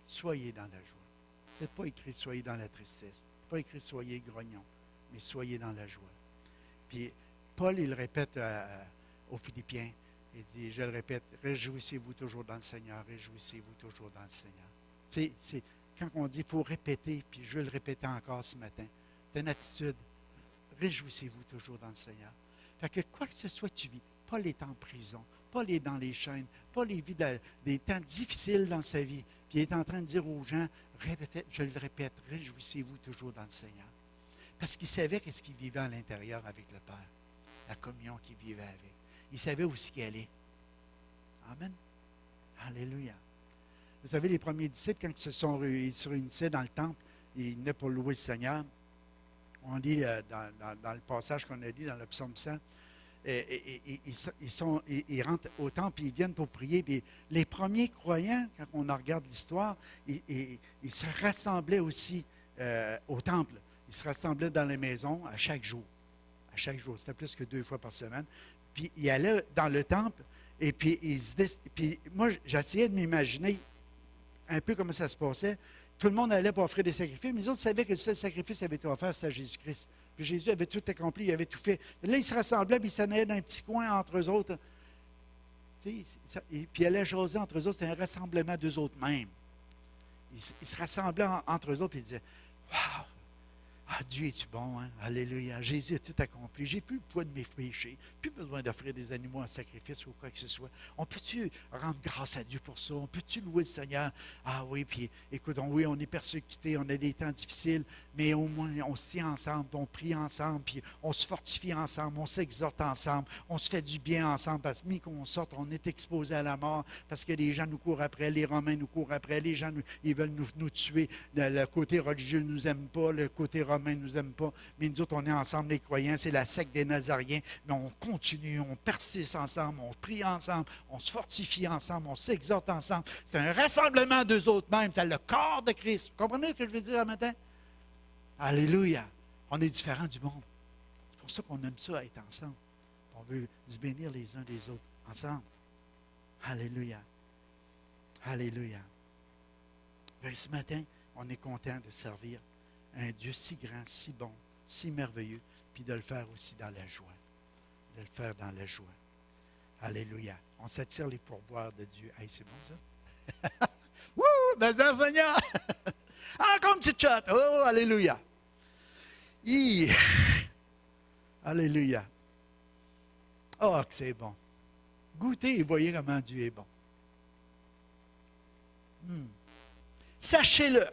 Soyez dans la joie. Ce n'est pas écrit soyez dans la tristesse. Ce n'est pas écrit soyez grognons, mais soyez dans la joie. Puis Paul, il le répète aux Philippiens, il dit, je le répète, réjouissez-vous toujours dans le Seigneur, réjouissez-vous toujours dans le Seigneur. C'est quand on dit, il faut répéter, puis je vais le répéter encore ce matin, c'est une attitude, réjouissez-vous toujours dans le Seigneur. Fait que quoi que ce soit tu vis, Paul est en prison, Paul est dans les chaînes, Paul vit des temps difficiles dans sa vie, puis il est en train de dire aux gens, je le répète, réjouissez-vous toujours dans le Seigneur. Parce qu'il savait qu'est-ce qu'il vivait à l'intérieur avec le Père, la communion qu'il vivait avec. Il savait où ce qu'il allait. Amen. Alléluia. Vous savez, les premiers disciples, quand ils se réunissaient dans le temple, ils venaient pour louer le Seigneur. On lit dans le passage qu'on a dit dans le psaume 100, ils rentrent au temple et ils viennent pour prier. Puis les premiers croyants, quand on regarde l'histoire, ils se rassemblaient aussi au temple. Ils se rassemblaient dans les maisons à chaque jour. À chaque jour. C'était plus que 2 fois par semaine. Puis ils allaient dans le temple et puis moi, j'essayais de m'imaginer un peu comment ça se passait. Tout le monde allait pour offrir des sacrifices, mais les autres savaient que le seul sacrifice qui avait été offert, c'était à Jésus-Christ. Puis Jésus avait tout accompli, il avait tout fait. Là, ils se rassemblaient, puis ils s'en allaient dans un petit coin entre eux autres. Et puis ils allaient jaser entre eux autres, c'était un rassemblement d'eux autres mêmes. Ils se rassemblaient entre eux autres, puis ils disaient « Waouh! Ah, Dieu est-tu bon, hein? Alléluia! Jésus a tout accompli. J'ai plus le poids de mes péchés. Plus besoin d'offrir des animaux en sacrifice ou quoi que ce soit. On peut-tu rendre grâce à Dieu pour ça? On peut-tu louer le Seigneur? Ah oui, puis écoute, oui, on est persécutés, on a des temps difficiles, mais au moins on se tient ensemble, on prie ensemble, puis on se fortifie ensemble, on s'exhorte ensemble, on se fait du bien ensemble, parce que qu'on sorte, on est exposé à la mort, parce que les gens nous courent après, les Romains nous courent après, les gens, ils veulent nous tuer. Le côté religieux ne nous aime pas, le côté romain ne nous aime pas, mais nous autres, on est ensemble, les croyants, c'est la secte des Nazariens, mais on continue, on persiste ensemble, on prie ensemble, on se fortifie ensemble, on s'exhorte ensemble. C'est un rassemblement d'eux autres mêmes, c'est le corps de Christ. Vous comprenez ce que je veux dire ce matin? Alléluia! On est différents du monde. C'est pour ça qu'on aime ça, être ensemble. On veut se bénir les uns des autres, ensemble. Alléluia! Alléluia! Bien, ce matin, on est content de servir un Dieu si grand, si bon, si merveilleux, puis de le faire aussi dans la joie. De le faire dans la joie. Alléluia. On s'attire les pourboires de Dieu. Hey, c'est bon ça? Wouh! Merci Seigneur! Encore une petite chatte! Oh, alléluia! Alléluia! Oh, que c'est bon! Goûtez et voyez comment Dieu est bon. Sachez-le!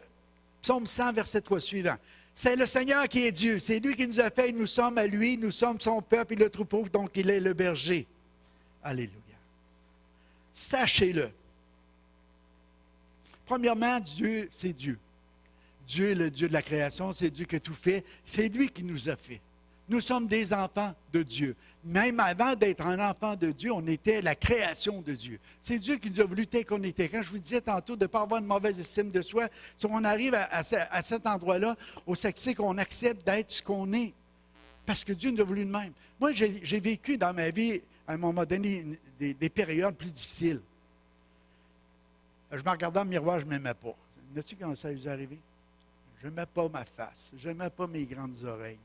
Psaume 100, verset 3 suivant. C'est le Seigneur qui est Dieu. C'est lui qui nous a fait. Nous sommes à lui. Nous sommes son peuple et le troupeau. Donc, il est le berger. Alléluia. Sachez-le. Premièrement, Dieu, c'est Dieu. Dieu est le Dieu de la création. C'est Dieu qui a tout fait. C'est lui qui nous a fait. Nous sommes des enfants de Dieu. Même avant d'être un enfant de Dieu, on était la création de Dieu. C'est Dieu qui nous a voulu tel qu'on était. Quand je vous disais tantôt de ne pas avoir une mauvaise estime de soi, si on arrive à cet endroit-là, où c'est qu'on accepte d'être ce qu'on est, parce que Dieu nous a voulu de même. Moi, j'ai vécu dans ma vie, à un moment donné, des périodes plus difficiles. Je me regardais dans le miroir, je ne m'aimais pas. Sais-tu quand ça vous est arrivé? Je n'aimais pas ma face. Je n'aimais pas mes grandes oreilles.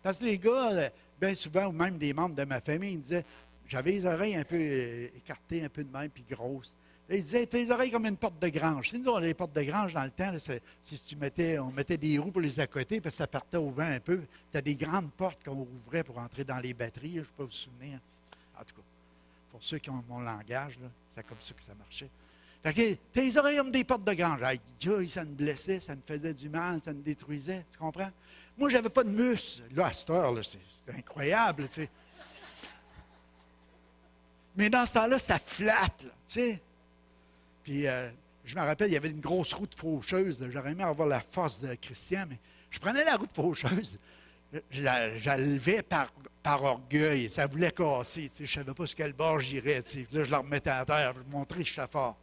Parce que les gars, bien souvent, ou même des membres de ma famille, ils me disaient, j'avais les oreilles un peu écartées, un peu de même, puis grosses. Là, ils disaient, tes oreilles comme une porte de grange. Nous, on avait les portes de grange dans le temps, là, si on mettait des roues pour les accoter, parce que ça partait au vent un peu. C'était des grandes portes qu'on ouvrait pour entrer dans les batteries. Je ne sais pas vous souvenir. En tout cas, pour ceux qui ont mon langage, c'est comme ça que ça marchait. Fait que tes oreilles comme des portes de grange. Aïe, aïe, ça me blessait, ça me faisait du mal, ça me détruisait. Tu comprends? Moi, je n'avais pas de muscles. Là, à cette heure, là, c'est incroyable. Tu sais. Mais dans ce temps-là, c'était flat. Là, tu sais. Puis, je me rappelle, il y avait une grosse roue de faucheuse. Là. J'aurais aimé avoir la force de Christian, mais je prenais la roue de faucheuse. Je la levais par orgueil. Ça voulait casser. Tu sais. Je ne savais pas sur quel bord j'irais. Tu sais. Là, je la remettais à terre. Je montrais que j'étais fort.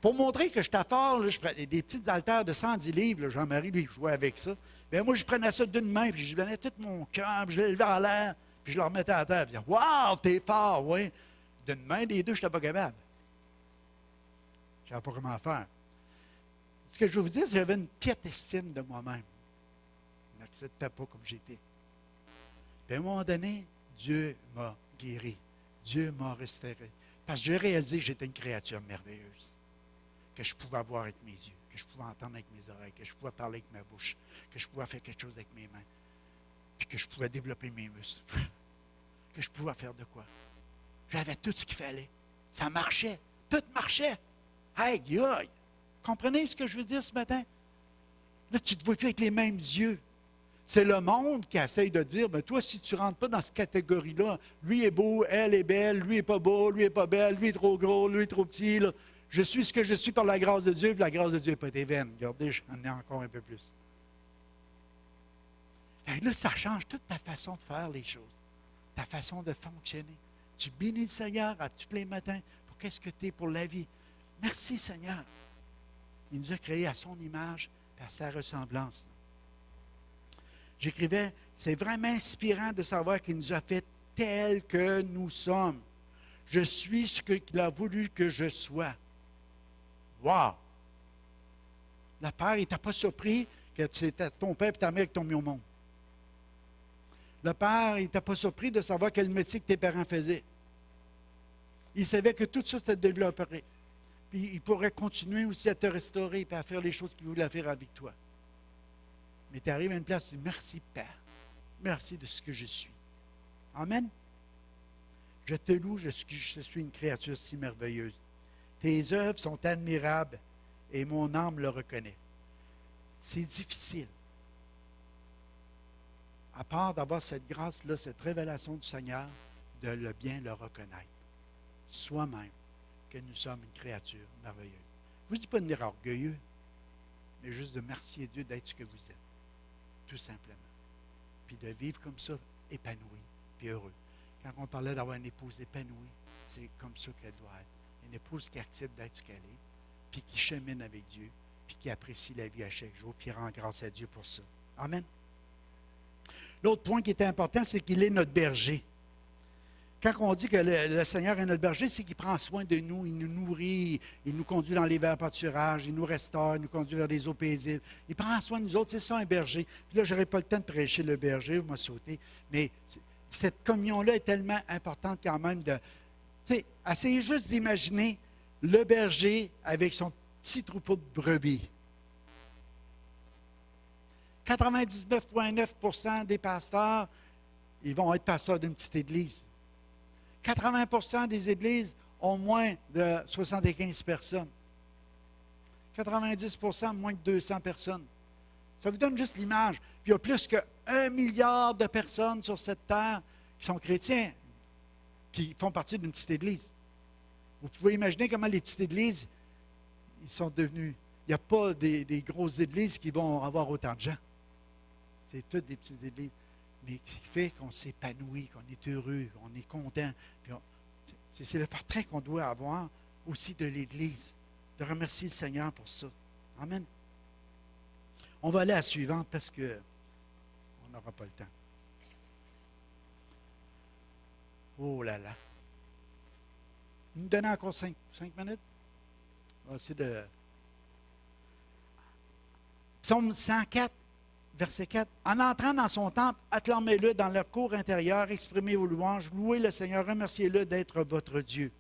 Pour montrer que j'étais fort, là, je prenais des petites haltères de 110 livres. Jean-Marie, lui, jouait avec ça. Bien, moi, je prenais ça d'une main, puis je donnais tout mon cœur, puis je l'élevais en l'air, puis je le remettais à terre. Puis, wow, t'es fort, oui. D'une main, des deux, je n'étais pas capable. Je ne savais pas comment faire. Ce que je veux vous dire, c'est que j'avais une piètre estime de moi-même. Je ne m'acceptais pas comme j'étais. Puis à un moment donné, Dieu m'a guéri. Dieu m'a restauré. Parce que j'ai réalisé que j'étais une créature merveilleuse. Que je pouvais voir avec mes yeux, que je pouvais entendre avec mes oreilles, que je pouvais parler avec ma bouche, que je pouvais faire quelque chose avec mes mains, puis que je pouvais développer mes muscles, que je pouvais faire de quoi. J'avais tout ce qu'il fallait. Ça marchait. Tout marchait. Aïe, aïe. Comprenez ce que je veux dire ce matin? Là, tu ne te vois plus avec les mêmes yeux. C'est le monde qui essaye de dire, ben toi, si tu ne rentres pas dans cette catégorie-là, lui est beau, elle est belle, lui n'est pas beau, lui n'est pas belle, lui est trop gros, lui est trop petit, là. Je suis ce que je suis par la grâce de Dieu, puis la grâce de Dieu n'est pas été vaine. Regardez, j'en ai encore un peu plus. Et là, ça change toute ta façon de faire les choses, ta façon de fonctionner. Tu bénis le Seigneur à tous les matins pour qu'est-ce que tu es pour la vie. Merci, Seigneur. Il nous a créés à son image et à sa ressemblance. J'écrivais, c'est vraiment inspirant de savoir qu'il nous a fait tels que nous sommes. Je suis ce qu'il a voulu que je sois. Wow! Le Père, il n'était pas surpris que c'était ton père et ta mère qui t'ont mis au monde. Le Père, il n'était pas surpris de savoir quel métier que tes parents faisaient. Il savait que tout ça te développerait. Puis il pourrait continuer aussi à te restaurer et à faire les choses qu'il voulait faire avec toi. Mais tu arrives à une place, tu dis, merci Père. Merci de ce que je suis. Amen. Je te loue, je suis une créature si merveilleuse. Tes œuvres sont admirables et mon âme le reconnaît. C'est difficile. À part d'avoir cette grâce-là, cette révélation du Seigneur, de le bien le reconnaître. Soi-même, que nous sommes une créature merveilleuse. Je ne vous dis pas de devenir orgueilleux, mais juste de remercier Dieu d'être ce que vous êtes. Tout simplement. Puis de vivre comme ça, épanoui, puis heureux. Quand on parlait d'avoir une épouse épanouie, c'est comme ça qu'elle doit être. Une épouse qui accepte d'être ce qu'elle est, puis qui chemine avec Dieu, puis qui apprécie la vie à chaque jour, puis rend grâce à Dieu pour ça. Amen. L'autre point qui est important, c'est qu'il est notre berger. Quand on dit que le Seigneur est notre berger, c'est qu'il prend soin de nous, il nous nourrit, il nous conduit dans les verts pâturages, il nous restaure, il nous conduit vers des eaux paisibles. Il prend soin de nous autres, c'est ça un berger. Puis là, je n'aurai pas le temps de prêcher le berger, vous m'avez sauté, mais cette communion-là est tellement importante quand même de... Essayez juste d'imaginer le berger avec son petit troupeau de brebis. 99,9% des pasteurs, ils vont être pasteurs d'une petite église. 80% des églises ont moins de 75 personnes. 90% moins de 200 personnes. Ça vous donne juste l'image. Puis il y a plus que 1 milliard de personnes sur cette terre qui sont chrétiens, qui font partie d'une petite église. Vous pouvez imaginer comment les petites églises, ils sont devenus... Il n'y a pas des grosses églises qui vont avoir autant de gens. C'est toutes des petites églises. Mais qui fait qu'on s'épanouit, qu'on est heureux, qu'on est content. C'est le portrait qu'on doit avoir aussi de l'Église, de remercier le Seigneur pour ça. Amen. On va aller à la suivante parce qu'on n'aura pas le temps. Oh là là. Nous donnons encore 5 minutes? On va essayer de... Psaume 104. Verset 4. En entrant dans son temple, acclamez-le dans leur cour intérieure, exprimez vos louanges, louez le Seigneur, remerciez-le d'être votre Dieu.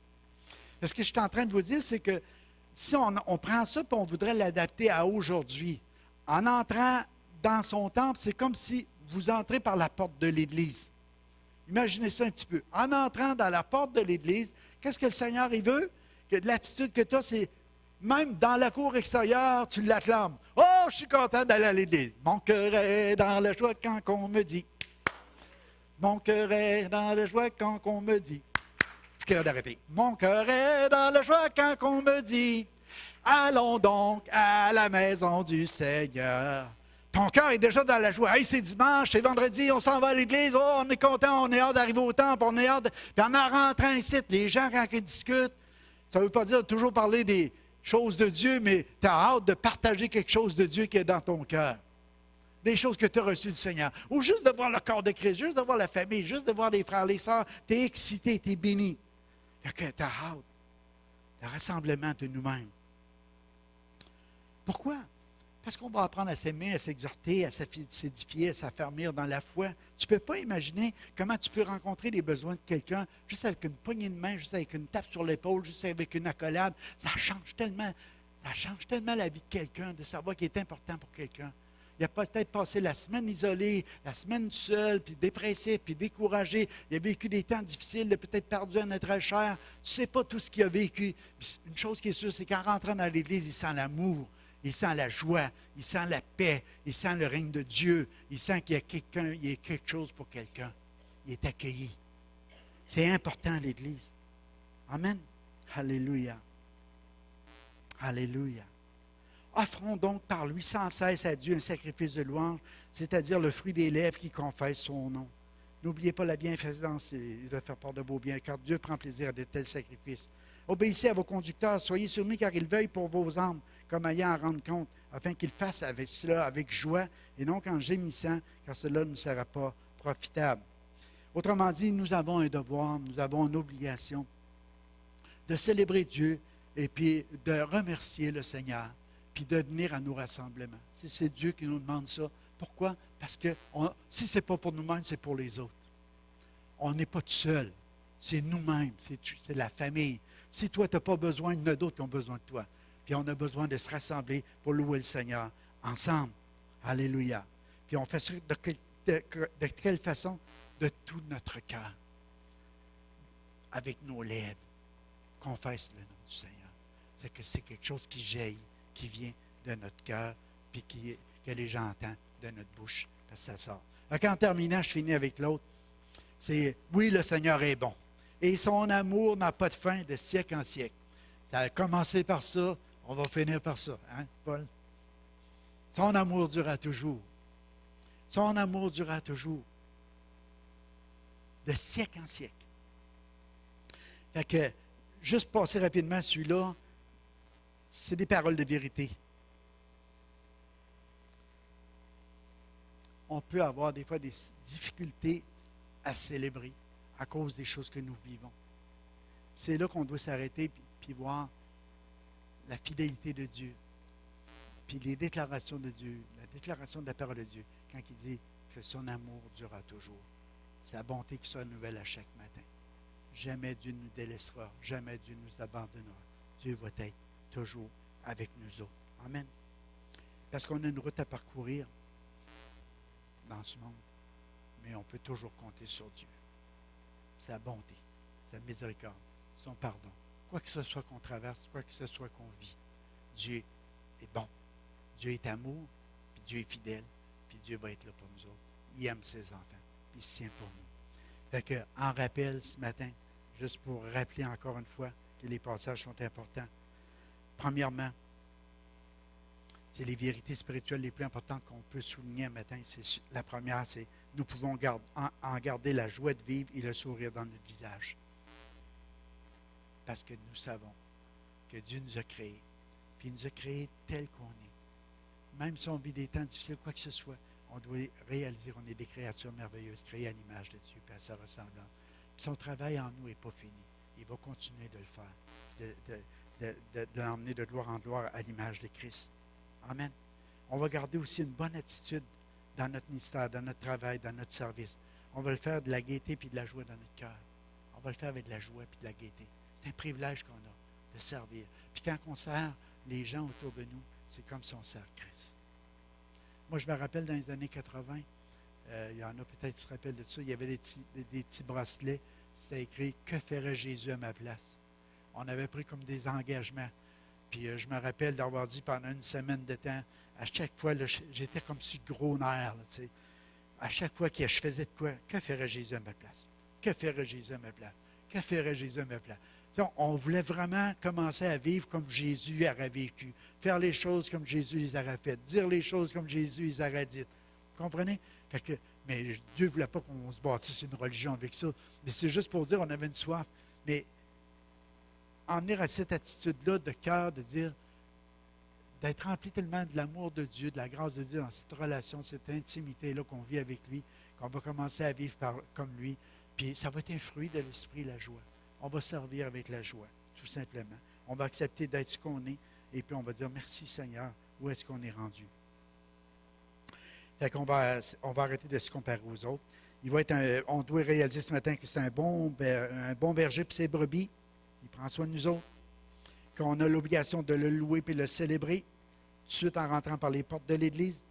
Ce que je suis en train de vous dire, c'est que si on prend ça et on voudrait l'adapter à aujourd'hui, en entrant dans son temple, c'est comme si vous entrez par la porte de l'Église. Imaginez ça un petit peu. En entrant dans la porte de l'Église, qu'est-ce que le Seigneur il veut? Que l'attitude que tu as, c'est « Je suis Même dans la cour extérieure, tu l'acclames. Oh, je suis content d'aller à l'église. Mon cœur est dans la joie quand on me dit. Mon cœur est dans la joie quand on me dit. Cœur d'arrêter. Mon cœur est dans la joie quand on me dit. Allons donc à la maison du Seigneur. Ton cœur est déjà dans la joie. Hey, c'est dimanche, c'est vendredi, on s'en va à l'église. Oh, on est content, on est hâte d'arriver au temple, on est hâte. Puis en rentrant ici, les gens, quand ils discutent, ça ne veut pas dire toujours parler des choses de Dieu, mais tu as hâte de partager quelque chose de Dieu qui est dans ton cœur. Des choses que tu as reçues du Seigneur. Ou juste de voir le corps de Christ, juste de voir la famille, juste de voir les frères, les sœurs. Tu es excité, tu es béni. Tu as hâte. Le rassemblement de nous-mêmes. Pourquoi? Parce qu'on va apprendre à s'aimer, à s'exhorter, à s'édifier, à s'affermir dans la foi. Tu ne peux pas imaginer comment tu peux rencontrer les besoins de quelqu'un juste avec une poignée de main, juste avec une tape sur l'épaule, juste avec une accolade. Ça change tellement la vie de quelqu'un, de savoir qu'il est important pour quelqu'un. Il a peut-être passé la semaine isolée, la semaine seul, puis dépressif, puis découragé. Il a vécu des temps difficiles, il a peut-être perdu un être cher. Tu ne sais pas tout ce qu'il a vécu. Puis une chose qui est sûre, c'est qu'en rentrant dans l'Église, il sent l'amour. Il sent la joie, il sent la paix, il sent le règne de Dieu, il sent qu'il y a quelqu'un, il y a quelque chose pour quelqu'un. Il est accueilli. C'est important, l'Église. Amen. Alléluia. Alléluia. Offrons donc par lui sans cesse à Dieu un sacrifice de louange, c'est-à-dire le fruit des lèvres qui confessent son nom. N'oubliez pas la bienfaisance et de faire part de vos biens, car Dieu prend plaisir à de tels sacrifices. Obéissez à vos conducteurs, soyez soumis car ils veillent pour vos âmes, comme ayant à rendre compte, afin qu'ils fassent avec cela avec joie et non qu'en gémissant, car cela ne sera pas profitable. Autrement dit, nous avons un devoir, nous avons une obligation de célébrer Dieu et puis de remercier le Seigneur, puis de venir à nos rassemblements. C'est Dieu qui nous demande ça. Pourquoi? Parce que si ce n'est pas pour nous-mêmes, c'est pour les autres. On n'est pas tout seul. C'est nous-mêmes, c'est la famille. Si toi, tu n'as pas besoin, il y en a d'autres qui ont besoin de toi. Puis on a besoin de se rassembler pour louer le Seigneur ensemble. Alléluia. Puis on fait ça de quelle façon? De tout notre cœur. Avec nos lèvres. Confesse le nom du Seigneur. C'est que c'est quelque chose qui jaillit, qui vient de notre cœur, puis que les gens entendent de notre bouche, parce que ça sort. Donc, en terminant, je finis avec l'autre. C'est, oui, le Seigneur est bon. Et son amour n'a pas de fin de siècle en siècle. Ça a commencé par ça, on va finir par ça, hein, Paul? Son amour durera toujours. Son amour durera toujours. De siècle en siècle. Fait que, juste passer rapidement celui-là, c'est des paroles de vérité. On peut avoir des fois des difficultés à célébrer à cause des choses que nous vivons. C'est là qu'on doit s'arrêter puis voir la fidélité de Dieu, puis les déclarations de Dieu, la déclaration de la parole de Dieu, quand il dit que son amour durera toujours. Sa bonté qui soit nouvelle à chaque matin. Jamais Dieu ne nous délaissera, jamais Dieu ne nous abandonnera. Dieu va être toujours avec nous autres. Amen. Parce qu'on a une route à parcourir dans ce monde, mais on peut toujours compter sur Dieu. Sa bonté, sa miséricorde, son pardon. Quoi que ce soit qu'on traverse, quoi que ce soit qu'on vit, Dieu est bon. Dieu est amour, puis Dieu est fidèle, puis Dieu va être là pour nous autres. Il aime ses enfants, puis il se tient pour nous. Fait que, en rappel ce matin, juste pour rappeler encore une fois que les passages sont importants. Premièrement, c'est les vérités spirituelles les plus importantes qu'on peut souligner un matin. La première, c'est nous pouvons en garder la joie de vivre et le sourire dans notre visage. Parce que nous savons que Dieu nous a créés. Puis il nous a créés tels qu'on est. Même si on vit des temps difficiles, quoi que ce soit, on doit réaliser qu'on est des créatures merveilleuses, créées à l'image de Dieu, puis à sa ressemblance. Puis son travail en nous n'est pas fini. Il va continuer de le faire, de l'emmener de gloire en gloire à l'image de Christ. Amen. On va garder aussi une bonne attitude dans notre ministère, dans notre travail, dans notre service. On va le faire de la gaieté puis de la joie dans notre cœur. On va le faire avec de la joie puis de la gaieté. C'est un privilège qu'on a de servir. Puis quand on sert les gens autour de nous, c'est comme si on sert Christ. Moi, je me rappelle dans les années 80, il y en a peut-être qui se rappellent de ça, il y avait des petits bracelets, c'était écrit « Que ferait Jésus à ma place? » On avait pris comme des engagements. Puis je me rappelle d'avoir dit pendant une semaine de temps, à chaque fois, là, j'étais comme sur le gros nerf. Là, tu sais. À chaque fois que je faisais de quoi, que ferait Jésus à ma place? Que ferait Jésus à ma place? Que ferait Jésus à ma place? Tu sais, on voulait vraiment commencer à vivre comme Jésus aurait vécu, faire les choses comme Jésus les aurait faites, dire les choses comme Jésus les aurait dites. Vous comprenez? Fait que, mais Dieu ne voulait pas qu'on se bâtisse une religion avec ça. Mais c'est juste pour dire qu'on avait une soif. Mais en venir à cette attitude-là de cœur, de dire, d'être rempli tellement de l'amour de Dieu, de la grâce de Dieu dans cette relation, cette intimité-là qu'on vit avec lui, qu'on va commencer à vivre comme lui. Puis ça va être un fruit de l'esprit, la joie. On va servir avec la joie, tout simplement. On va accepter d'être ce qu'on est, et puis on va dire merci Seigneur, où est-ce qu'on est rendu? Fait qu'on va arrêter de se comparer aux autres. On doit réaliser ce matin que c'est un bon berger pour ses brebis. Il prend soin de nous autres. Qu'on a l'obligation de le louer et le célébrer, tout de suite en rentrant par les portes de l'Église.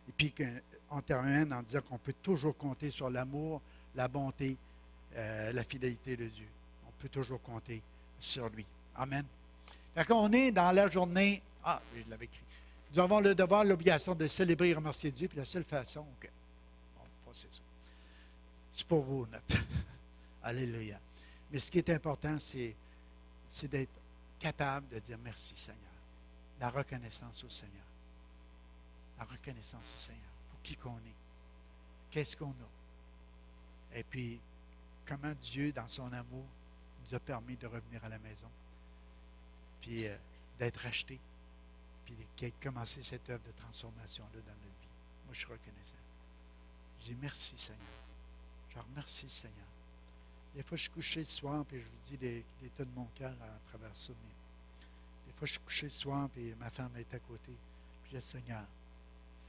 Et puis qu'on termine en disant qu'on peut toujours compter sur l'amour, la bonté, la fidélité de Dieu. On peut toujours compter sur lui. Amen. Fait qu'on est dans la journée. Ah, je l'avais écrit. Nous avons le devoir, l'obligation de célébrer et remercier Dieu, puis la seule façon. OK. Bon, c'est ça. C'est pour vous, notre. Alléluia. Mais ce qui est important, c'est d'être capable de dire merci, Seigneur. La reconnaissance au Seigneur. La reconnaissance au Seigneur. Pour qui qu'on est. Qu'est-ce qu'on a. Et puis, comment Dieu, dans son amour, nous a permis de revenir à la maison. Puis, d'être rachetés. Puis, qu'il ait commencé cette œuvre de transformation-là dans notre vie. Moi, je suis reconnaissant. Je dis merci, Seigneur. Je remercie le Seigneur. Des fois, je suis couché le soir, puis je vous dis l'état de mon cœur à travers ça. Mais des fois, je suis couché le soir, puis ma femme est à côté. Puis je dis, Seigneur,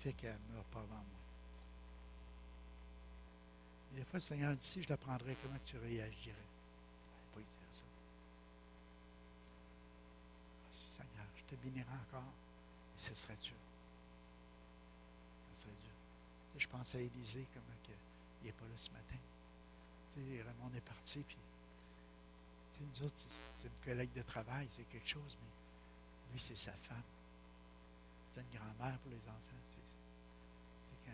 fais qu'elle ne meure pas avant moi. Et des fois, le Seigneur dit, si je la prendrais, comment tu réagirais? Je ne vais pas lui dire ça. Je dis, Seigneur, je te bénirai encore, et ce serait dur. Ce serait dur. Tu sais, je pense à Élisée, comment il n'est pas là ce matin. Raymond est parti, puis nous autres, c'est une collègue de travail, c'est quelque chose, mais lui, c'est sa femme. C'est une grand-mère pour les enfants. Quand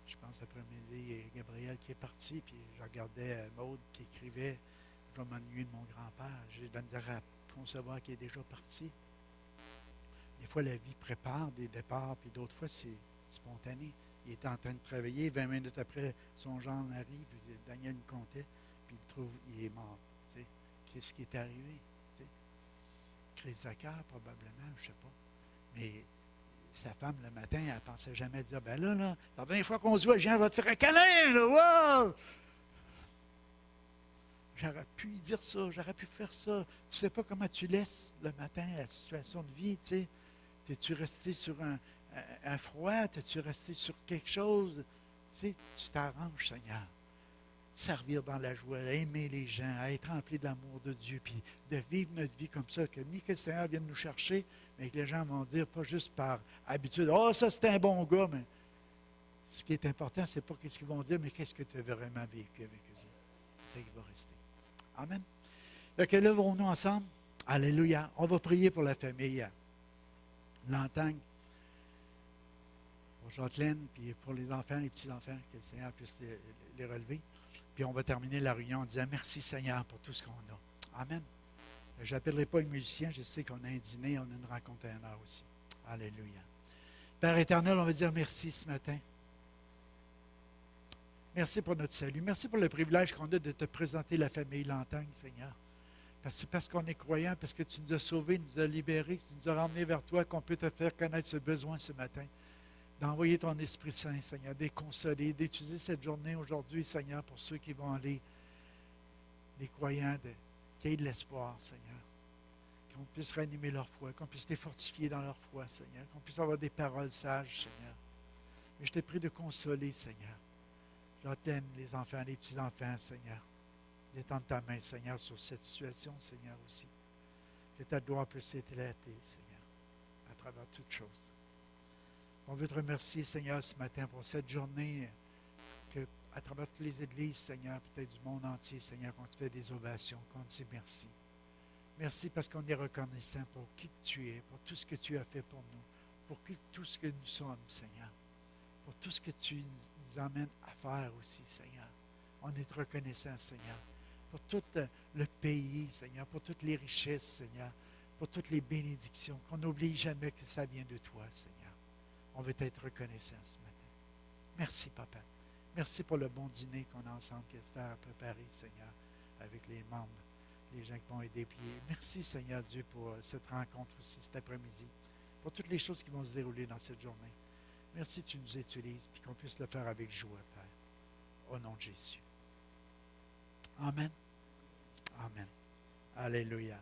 je pense après-midi, il y a Gabriel qui est parti, puis je regardais Maude qui écrivait « Je vais m'ennuyer de mon grand-père ». J'ai de la misère à concevoir qu'il est déjà parti. Des fois, la vie prépare des départs, puis d'autres fois, c'est spontané. Il était en train de travailler, 20 minutes après, son gendre arrive, Daniel me comptait, puis il est mort. T'sais. Qu'est-ce qui est arrivé? T'sais? Crise de cœur, probablement, je ne sais pas. Mais sa femme, le matin, elle ne pensait jamais dire, ben là, c'est la première fois qu'on se voit, je viens, va te faire un câlin, là, wow! J'aurais pu dire ça, j'aurais pu faire ça. Tu ne sais pas comment tu laisses le matin la situation de vie, tu sais. T'es-tu resté sur un froid? T'es-tu resté sur quelque chose? Tu sais, tu t'arranges, Seigneur. Servir dans la joie, à aimer les gens, à être rempli de l'amour de Dieu, puis de vivre notre vie comme ça, que ni que le Seigneur vienne nous chercher, mais que les gens vont dire, pas juste par habitude, « Oh, ça, c'est un bon gars », mais ce qui est important, c'est pas ce qu'ils vont dire, mais qu'est-ce que tu as vraiment vécu avec eux. C'est ça qui va rester. Amen. Donc, lèverons-nous ensemble. Alléluia. On va prier pour la famille Lantagne, pour Jacqueline, puis pour les enfants, les petits-enfants, que le Seigneur puisse les relever. Puis on va terminer la réunion en disant merci Seigneur pour tout ce qu'on a. Amen. Je n'appellerai pas un musicien, je sais qu'on a un dîner, on a une rencontre à une heure aussi. Alléluia. Père éternel, on va dire merci ce matin. Merci pour notre salut. Merci pour le privilège qu'on a de te présenter la famille Lantagne, Seigneur. Parce qu'on est croyant, parce que tu nous as sauvés, nous as libérés, tu nous as ramenés vers toi, qu'on peut te faire connaître ce besoin ce matin. D'envoyer ton Esprit Saint, Seigneur, de consoler, d'utiliser cette journée aujourd'hui, Seigneur, pour ceux qui vont aller, des croyants, qu'il y ait de l'espoir, Seigneur. Qu'on puisse ranimer leur foi, qu'on puisse les fortifier dans leur foi, Seigneur, qu'on puisse avoir des paroles sages, Seigneur. Mais je te prie de consoler, Seigneur. Je t'aime, les enfants, les petits-enfants, Seigneur. Détendre ta main, Seigneur, sur cette situation, Seigneur, aussi. Que ta gloire puisse éclater, Seigneur, à travers toutes choses. On veut te remercier, Seigneur, ce matin pour cette journée, que à travers toutes les églises, Seigneur, peut-être du monde entier, Seigneur, qu'on te fait des ovations, qu'on te dit merci. Merci parce qu'on est reconnaissant pour qui tu es, pour tout ce que tu as fait pour nous, pour tout ce que nous sommes, Seigneur, pour tout ce que tu nous emmènes à faire aussi, Seigneur. On est reconnaissant, Seigneur, pour tout le pays, Seigneur, pour toutes les richesses, Seigneur, pour toutes les bénédictions, qu'on n'oublie jamais que ça vient de toi, Seigneur. On veut être reconnaissant ce matin. Merci, Papa. Merci pour le bon dîner qu'on a ensemble, qu'Esther a préparé, Seigneur, avec les membres, les gens qui vont aider. Puis merci, Seigneur Dieu, pour cette rencontre aussi cet après-midi, pour toutes les choses qui vont se dérouler dans cette journée. Merci que tu nous utilises, puis qu'on puisse le faire avec joie, Père. Au nom de Jésus. Amen. Amen. Alléluia.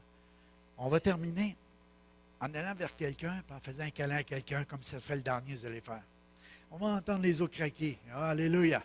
On va terminer en allant vers quelqu'un, en faisant un câlin à quelqu'un, comme ce serait le dernier que vous allez faire. On va entendre les eaux craquer. Alléluia.